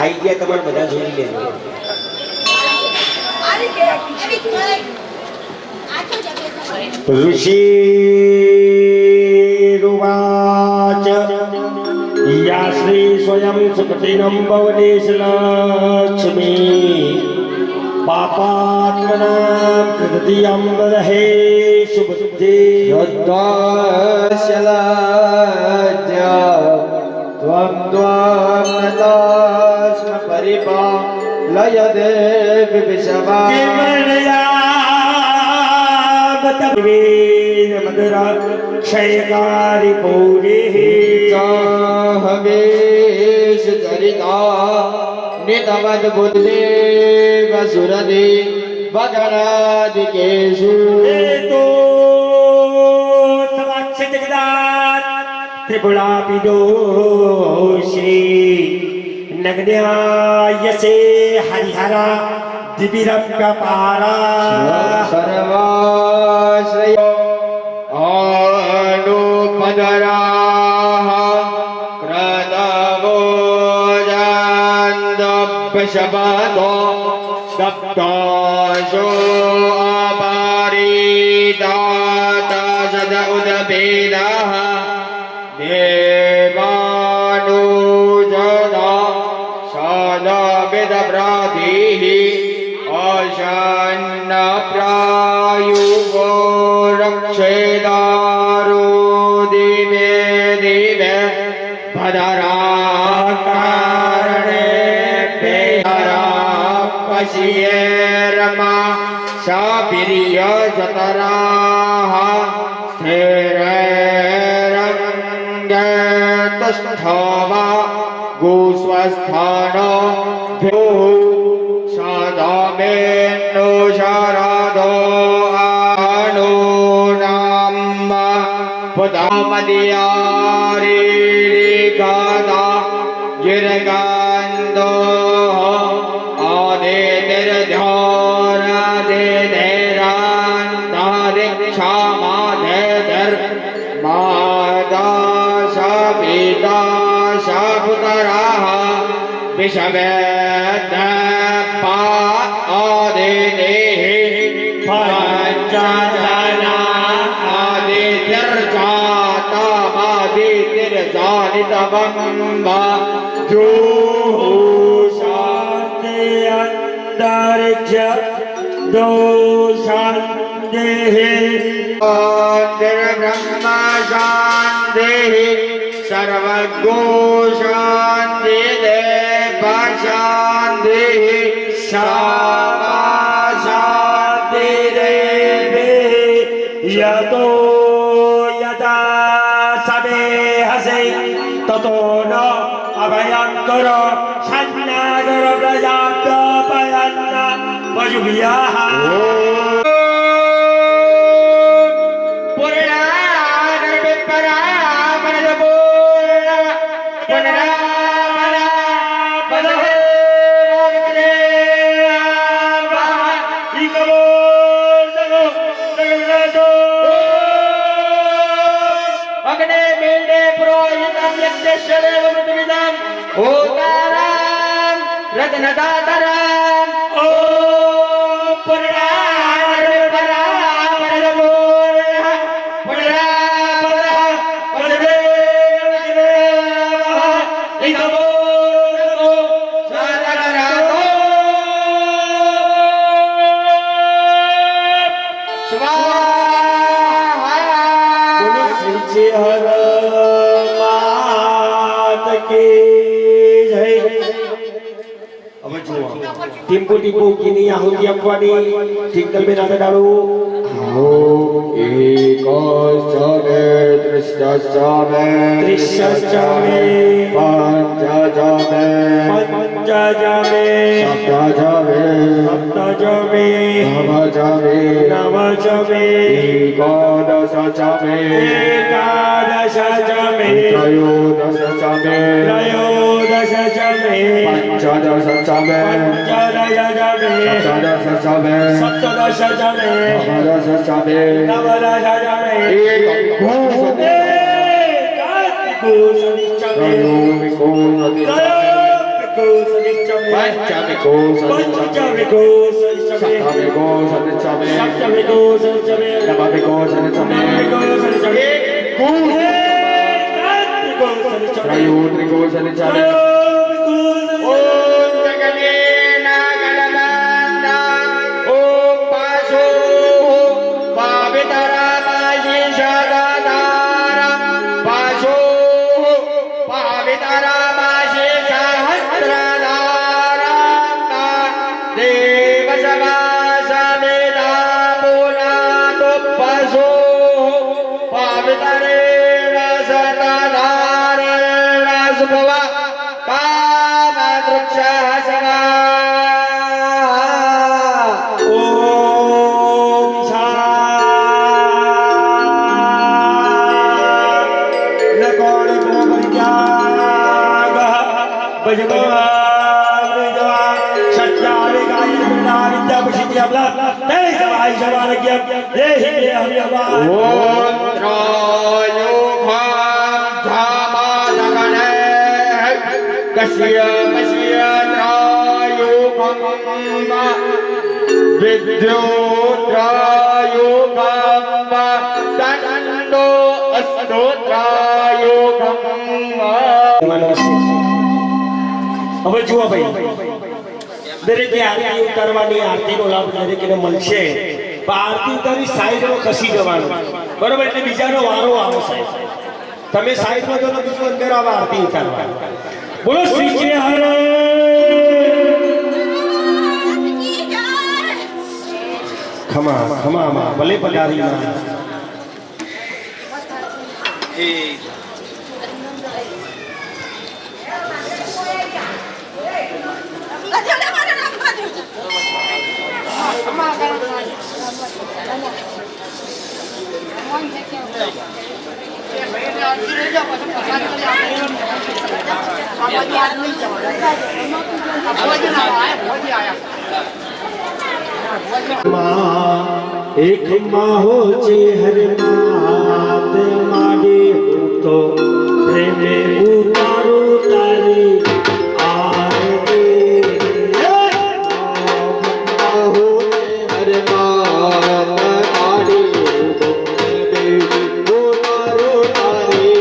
आई गया તમારે બધા જોઈ લેજો ऋषि रुवाच या श्री स्वयं सुपतिनं भवदेशलक्ष्मी पापात्मनां कृततियं वदहे सुबुद्धि यद्वाशलाज्या त्वं त्वं परिपालय देवि विषवा मधुरा क्षयकारी पौरी हवेश चरिता नितवद बुद्धेव सुरदे वदनादिकेषु तो समाक्षित जगदात् त्रिपुरापि दोषी नग्न्यायसे हरिहरा दिविरङ्गपारा सर्वाश्रय अनुपदराः क्रतवोजान्दभशपदो सप्ताशो अपारीदाता सद उदभेदः देवानुजना सदविदप्रातिः अशन्न प्रायुगो रक्षेदारो दिवे दिवे भदराकारणे बेहरा पश्येरमा शापिर्य जतराः स्थिरैरङ्गे तस्थवा गोस्वस्थानो भो सदामेन्नो शरदो आनो नाम पुदामदियारिगदा गिरगान्दो आदिर्ध्योरादिधेरान्तारिक्षामाधेधर् मादाशपिदाशपुतराः विषवेद आदिदेः पञ्चजना आदितिर्जातमादितिर्जानितवम्बा शान्ति अन्तरिक्ष दोषान्तिः ब्रह्म शान्तिः सर्वगो शान्ति देव शान्तिः शामा शान्तिरेवे यतो यदा सदेहसे ततो न अभयङ्कर सन्नागर प्रजाप्यपयन्न पशुभ्यः रत्नदातराम ओ ટીમ્પુ ટીમ્પુ ઘીની આહુતિ આપવાની ઠીક તમે ના ડાળો एकोश्चमे त्रिश्चमे त्रिश्चमे पञ्चचमे पंचजमे सप्तचमे सप्तजमे नवचमे नवजमे एकादशचमे एकादशजमे त्रयोदशचमे त्रयोदशजमे पञ्चदशचमे पंचदशजमे सप्तदशचमे सप्तदशजमे नवदशचमे नवदशजमे एकादशचमे एकादशजमे पंचमिको पंचमिको सप्तमिको सप्तचमे सप्तमिको सप्तचमे नवमिको सप्तचमे त्रयोदशिको सप्तचमे ॐ जगदेन गणनान्दा ॐ पाशो पावितरामायि सदाधारं पाशो पावितरामायि सहस्रधारं देवसभासमेधा पुनातु पाशो पावितरेण सदाधारेण सुभवा कामवृक्षः सदा ओम शांति नकोण गोपरित्याग भजगवामृतवा सत्याविकाय विना विद्यापशिद्याब्ला तेज सवाई सवारज्ञ देहि देहं यवा ॐ त्रयोखां धामादगणे कस्य त्रायोगं विद्योत्रायोगं तन्नो अस्तु त्रायोगं હવે જુઓ ભાઈ દરેકે આરતી ઉતારવાની આરતીનો લાભ દરેકને મળશે પણ આરતી ઉતારી સાઈડમાં ખસી જવાનું બરોબર એટલે બીજાનો વારો આવે સાહેબ તમે સાઈડમાં જો તો બીજું અંદર આવે આરતી ઉતારવા બોલો શ્રી જય હરે ખમા ખમા માં ભલે પધારી માં એક માહો છે હરે માત માડી હું તો પ્રેમે ઉતારું તારી આરતી हरे मान आड़ी उतारो तारी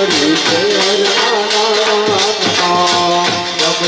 મારી છે હરનાના જબ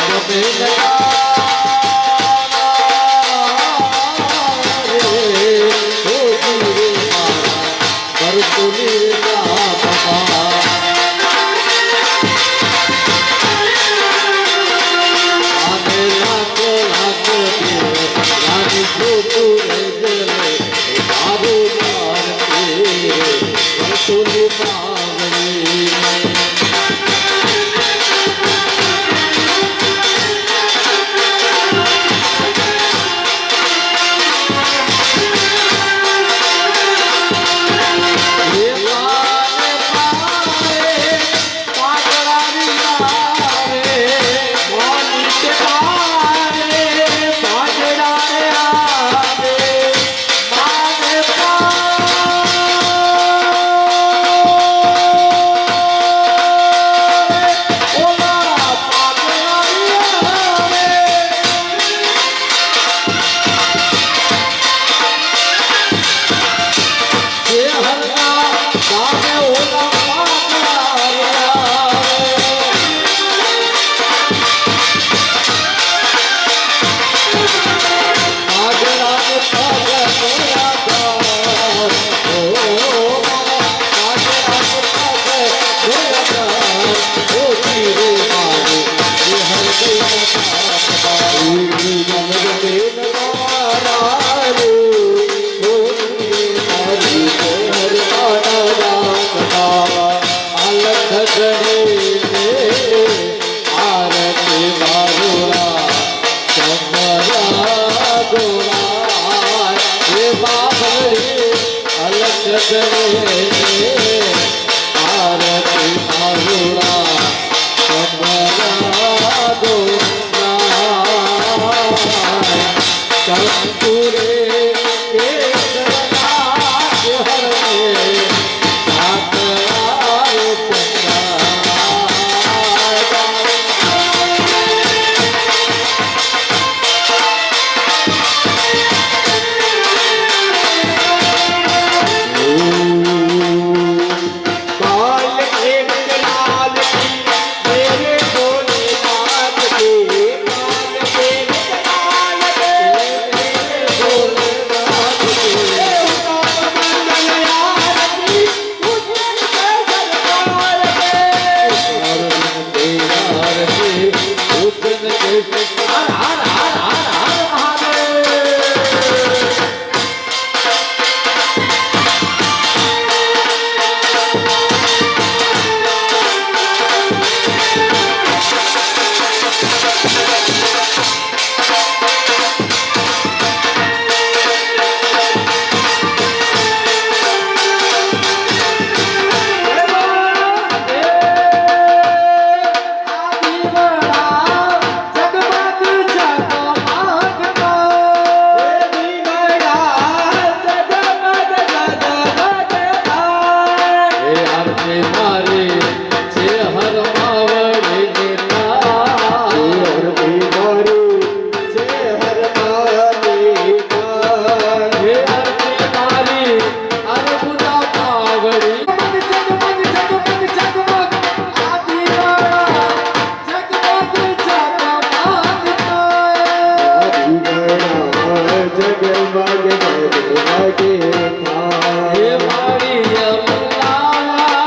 હે મારી અમલાલા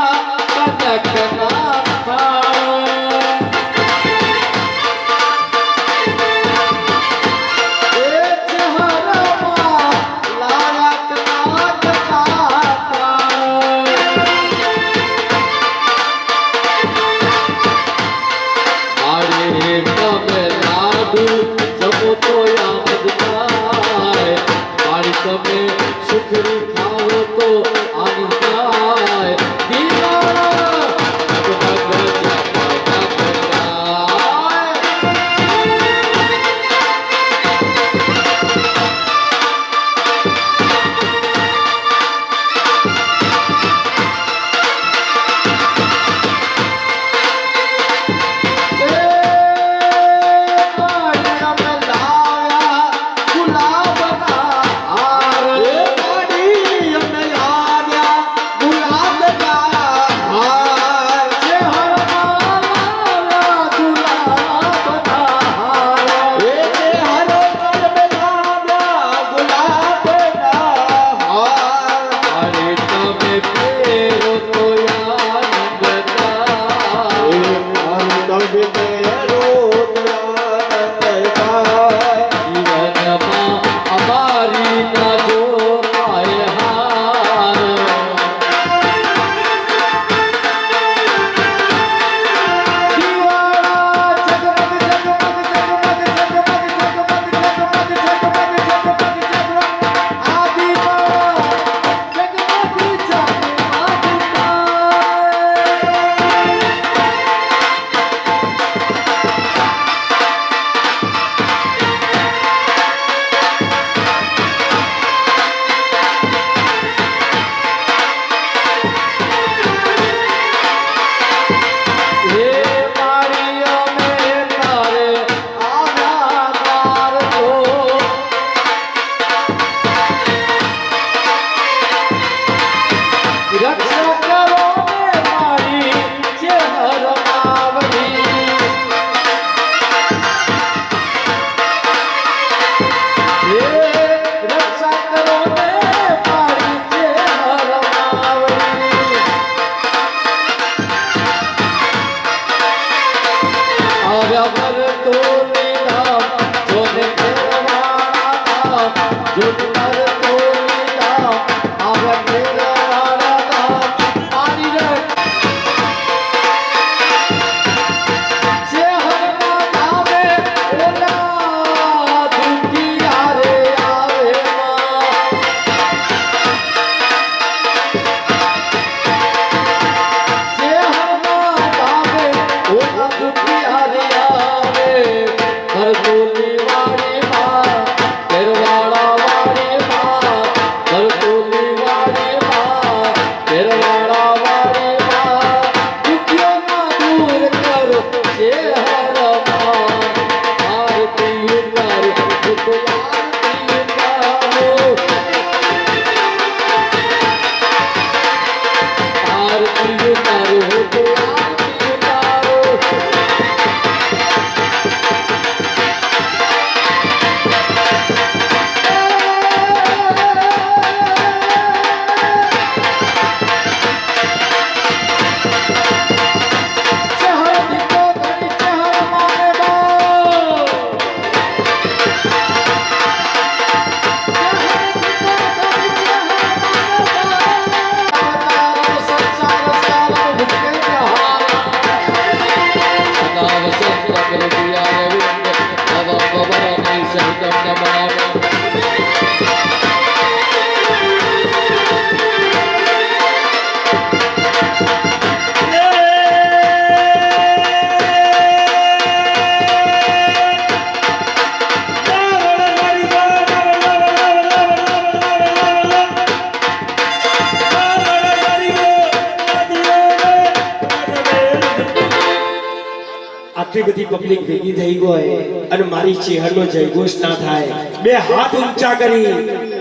આટલી બધી પબ્લિક ભેગી થઈ ગઈ અને મારી ચેહરનો જયઘોષ ના થાય, બે હાથ ઊંચા કરી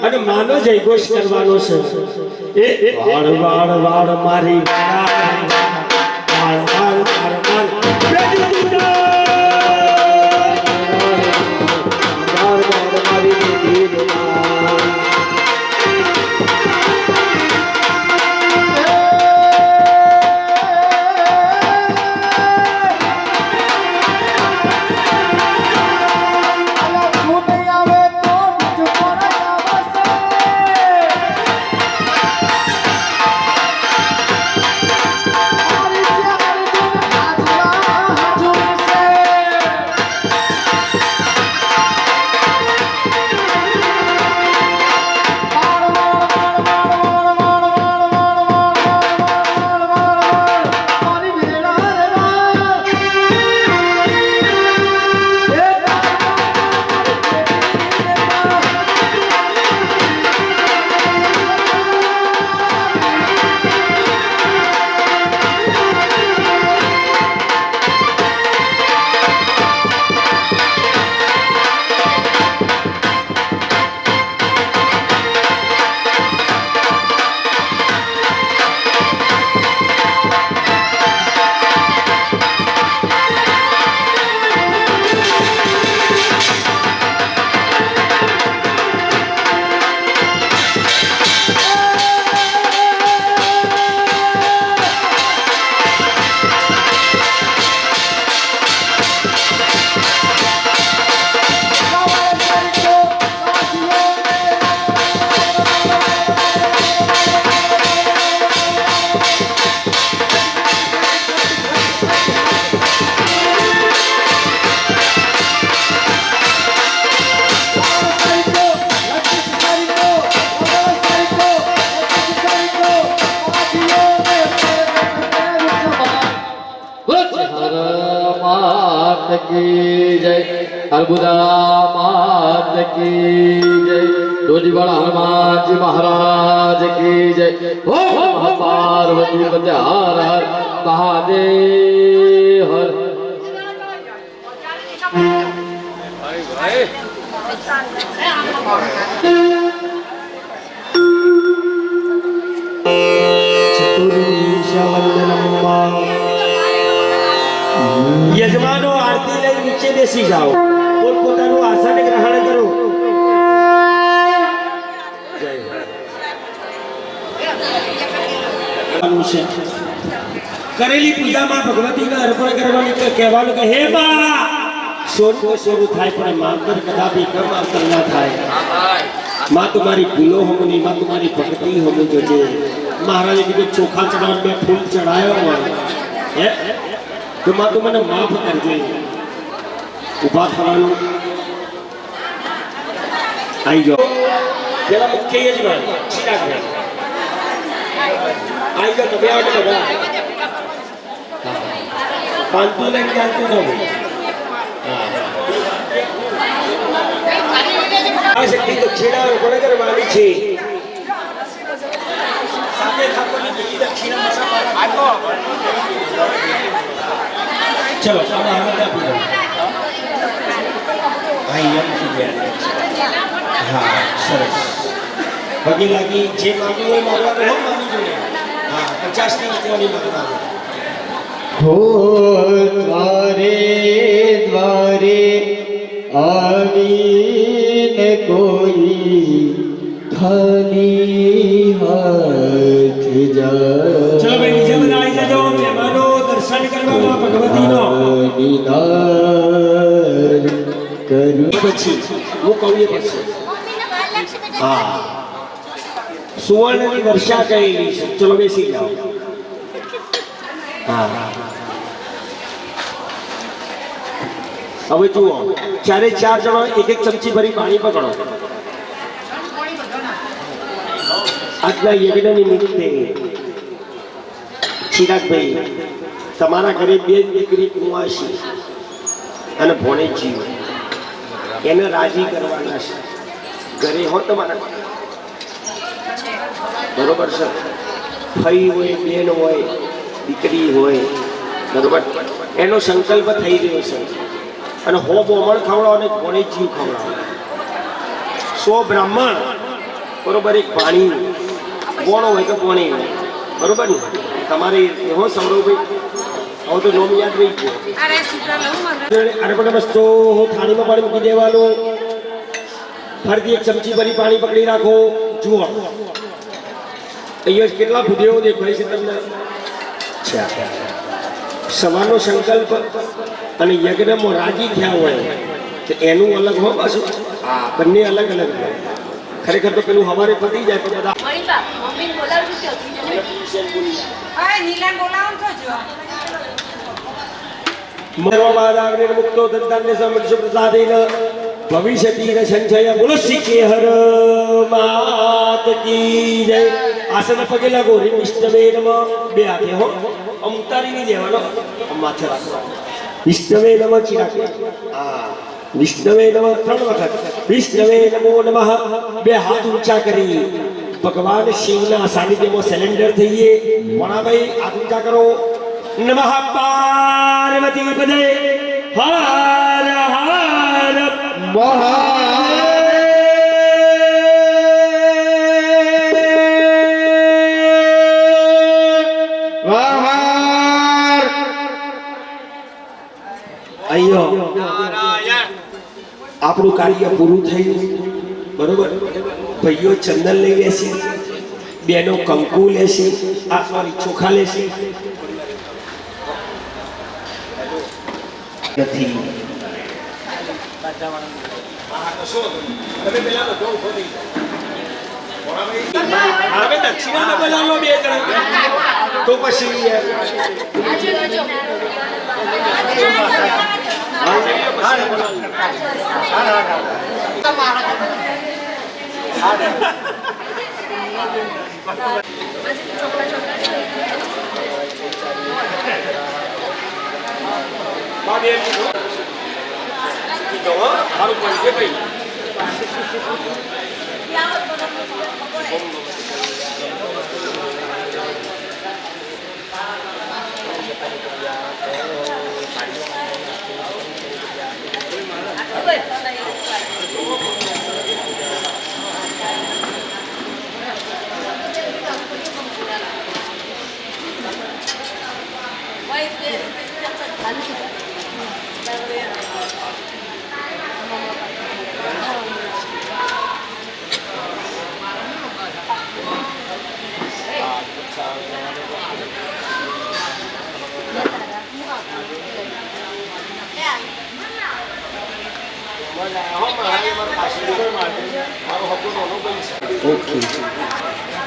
અને માનો જયઘોષ કરવાનો છે. એ વાળ વાળ વાળ મારી વાળ વાળ વાળ વાળ की जय, अर्बुदा मात की जय, डोलीवाला हनुमान जी महाराज की जय। ओम पार्वती पते हर हर महादेव हर। यजमानो आरती लई नीचे बेसी जाओ, પોતપોતાનું આસન ગ્રહણ કરો। કરેલી પૂજામાં ભગવતીને અર્પણ કરવાની કહેવાનું કે હે બા શોરકો શરૂ થાય પણ માતર કદાપી કમ અંતર ના થાય। માં તમારી ભૂલો હોમની, માં તમારી ભક્તિ હોમી જોજે। મહારાજે કીધું ચોખા ચડાવવા બે ફૂલ ચડાયો હોય હે તો માં તું મને માફ કરજે। ઉભા થવાનું આવી જાઓ। પેલા મુખ્ય યજમાન ચિરાગભાઈ આવી જાઓ। તમે આવો બધા પાંચસો લઈને ચાલતું ન આ શક્તિ તો છેડા કોને કરવાની છે। સાથે ઠાકોરની બીજી દક્ષિણા આપો। चलो अब आनंद आपको भाई एम की हाँ सरस बगी लागी जे मांगू है मांगवा तो हम मांगी जोड़े हाँ 50 की वाली मांगवा हो द्वारे द्वारे आवीने कोई खाली हाथ जा। चलो भाई नीचे बना आई जाओ मेहमानो दर्शन करवा भगवती नो दीदार करूं પછી હું કહું એ પછી હા સુવર્ણની વર્ષા કહેલી છે। ચલો બેસી જાઓ। હા હવે જુઓ ચારે ચાર જણો એક એક ચમચી ભરી પાણી પકડો। આજના યજ્ઞ નિમિત્તે ચિરાગભાઈ તમારા ઘરે બે દીકરી કુંવાસી અને ભોણેજી એને રાજી કરવાના છે। ઘરે હો તમારા બરોબર છે, ફઈ હોય, બેન હોય, દીકરી હોય, બરોબર એનો સંકલ્પ થઈ રહ્યો છે અને હો બ્રાહ્મણ ખવડાવો અને કોણે જીવ ખવડાવો 100 બ્રાહ્મણ બરોબર એક પાણી બોણો હોય તો પોણી બરોબર ને તમારે એવો સૌરભભાઈ હવે તો નોમ યાદ રહી ગયો અરે પણ વસ્તુ થાળીમાં પાણી મૂકી દેવાનું ફરીથી એક ચમચી ભરી પાણી પકડી રાખો જુઓ અહીંયા કેટલા ભૂદેવો દેખાય છે તમને સવારનો સંકલ્પ અને યજ્ઞમાં રાજી થયા હોય તો એનું અલગ હોય પાછું બંને અલગ અલગ હોય ખરેખર તો પેલું હવારે પતી જાય તો બધા મરવાદાગ્નિ મુક્તો દંતાન્ય સમક્ષ પ્રસાદેન ભવિષ્યતિ સંચય બોલો શીખે હર માત કી જય આસન પગે લાગો રે વિષ્ણવે નમઃ બે હાથે હો અમતારી ની દેવાનો માથે રાખો વિષ્ણવે નમઃ ચિરાગ હા વિષ્ણવે નમઃ 3 વખત વિષ્ણવે નમો નમઃ બે હાથ ઊંચા કરી ભગવાન શિવના સાનિધ્યમાં સિલિન્ડર થઈએ વણાભાઈ હાથ ઊંચા કરો નમઃ પાર્વતી પદે હર હર આપણું કાર્ય પૂરું થયું બરોબર ભાઈઓ ચંદન લઈ લેશે બેનો કંકુ લેશે આ સોરી ચોખા લેશે નથી હવે દક્ષિણા બોલાવો બે જણા તો પછી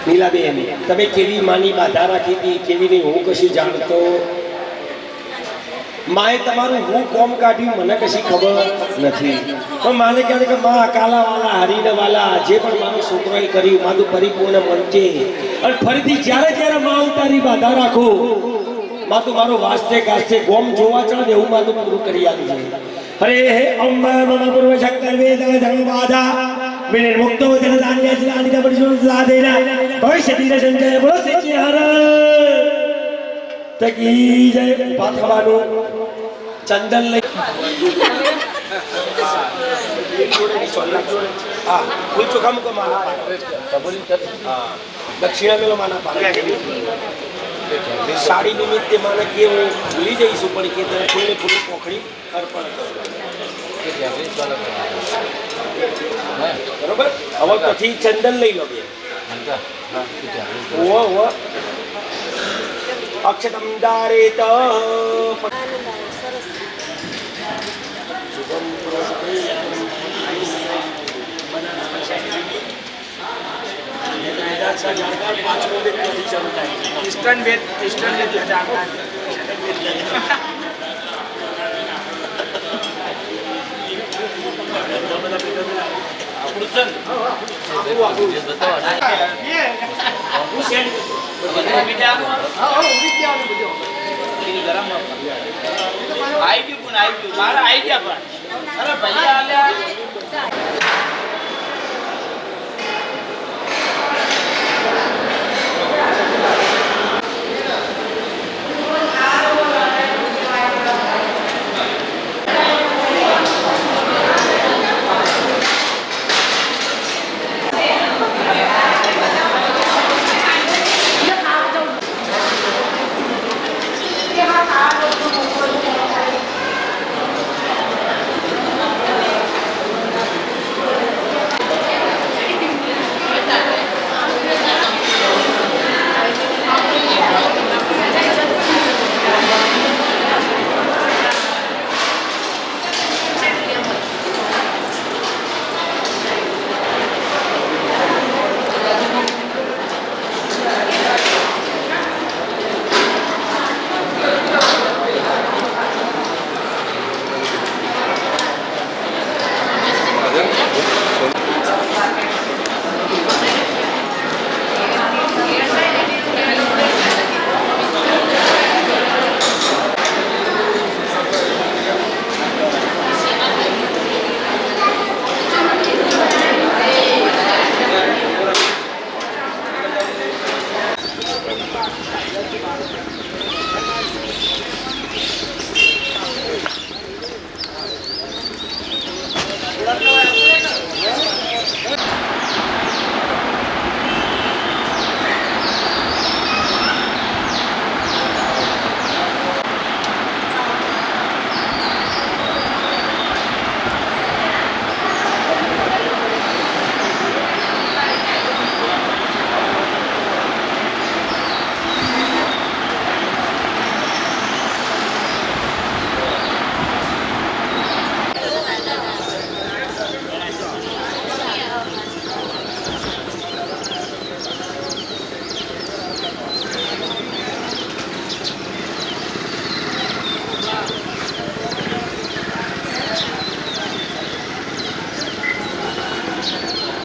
નીલાબેન તમે કેવી માની બાધા રાખી હતી કેવી નહીં હું કશી જાણતો માએ તમારું હું કોમ કાઢ્યું મને કશી ખબર નથી પણ માને કહે કે મા કાલા વાલા હરીને વાલા જે પણ મારો છોકરોએ કર્યું મારું પરિપૂર્ણ મન છે અને ફરીથી જ્યારે જ્યારે મા ઉતારી બાધા રાખો મા તું મારો વાસ્તે ગાસ્તે ગોમ જોવા ચાલે એવું મારું પૂરું કરી આપી છે હરે હે અંબા મમ પૂર્વ શક્તિ વેદ ધર્મ બાધા મેને મુક્તો જન દાન્ય જલાની કા પરિશોધ સાધેના ભવિષ્યતિ સંજય બોલો સચ્ચે હર તકી જય પાથવાનું ચંદન લઈ હા ફૂલ ચોખા મુકો માના હા દક્ષિણા મેલો માના પાડે સાડી નિમિત્તે માને કે હું ભૂલી જઈશું પણ કે તને ફૂલને ફૂલ પોખડી અર્પણ બરોબર હવે પછી ચંદન લઈ લો બે અક્ષતમ દારેત ઈસ્ટર્ન વેદ જાણકાર આવી ગયું મારા આવી ગયા પણ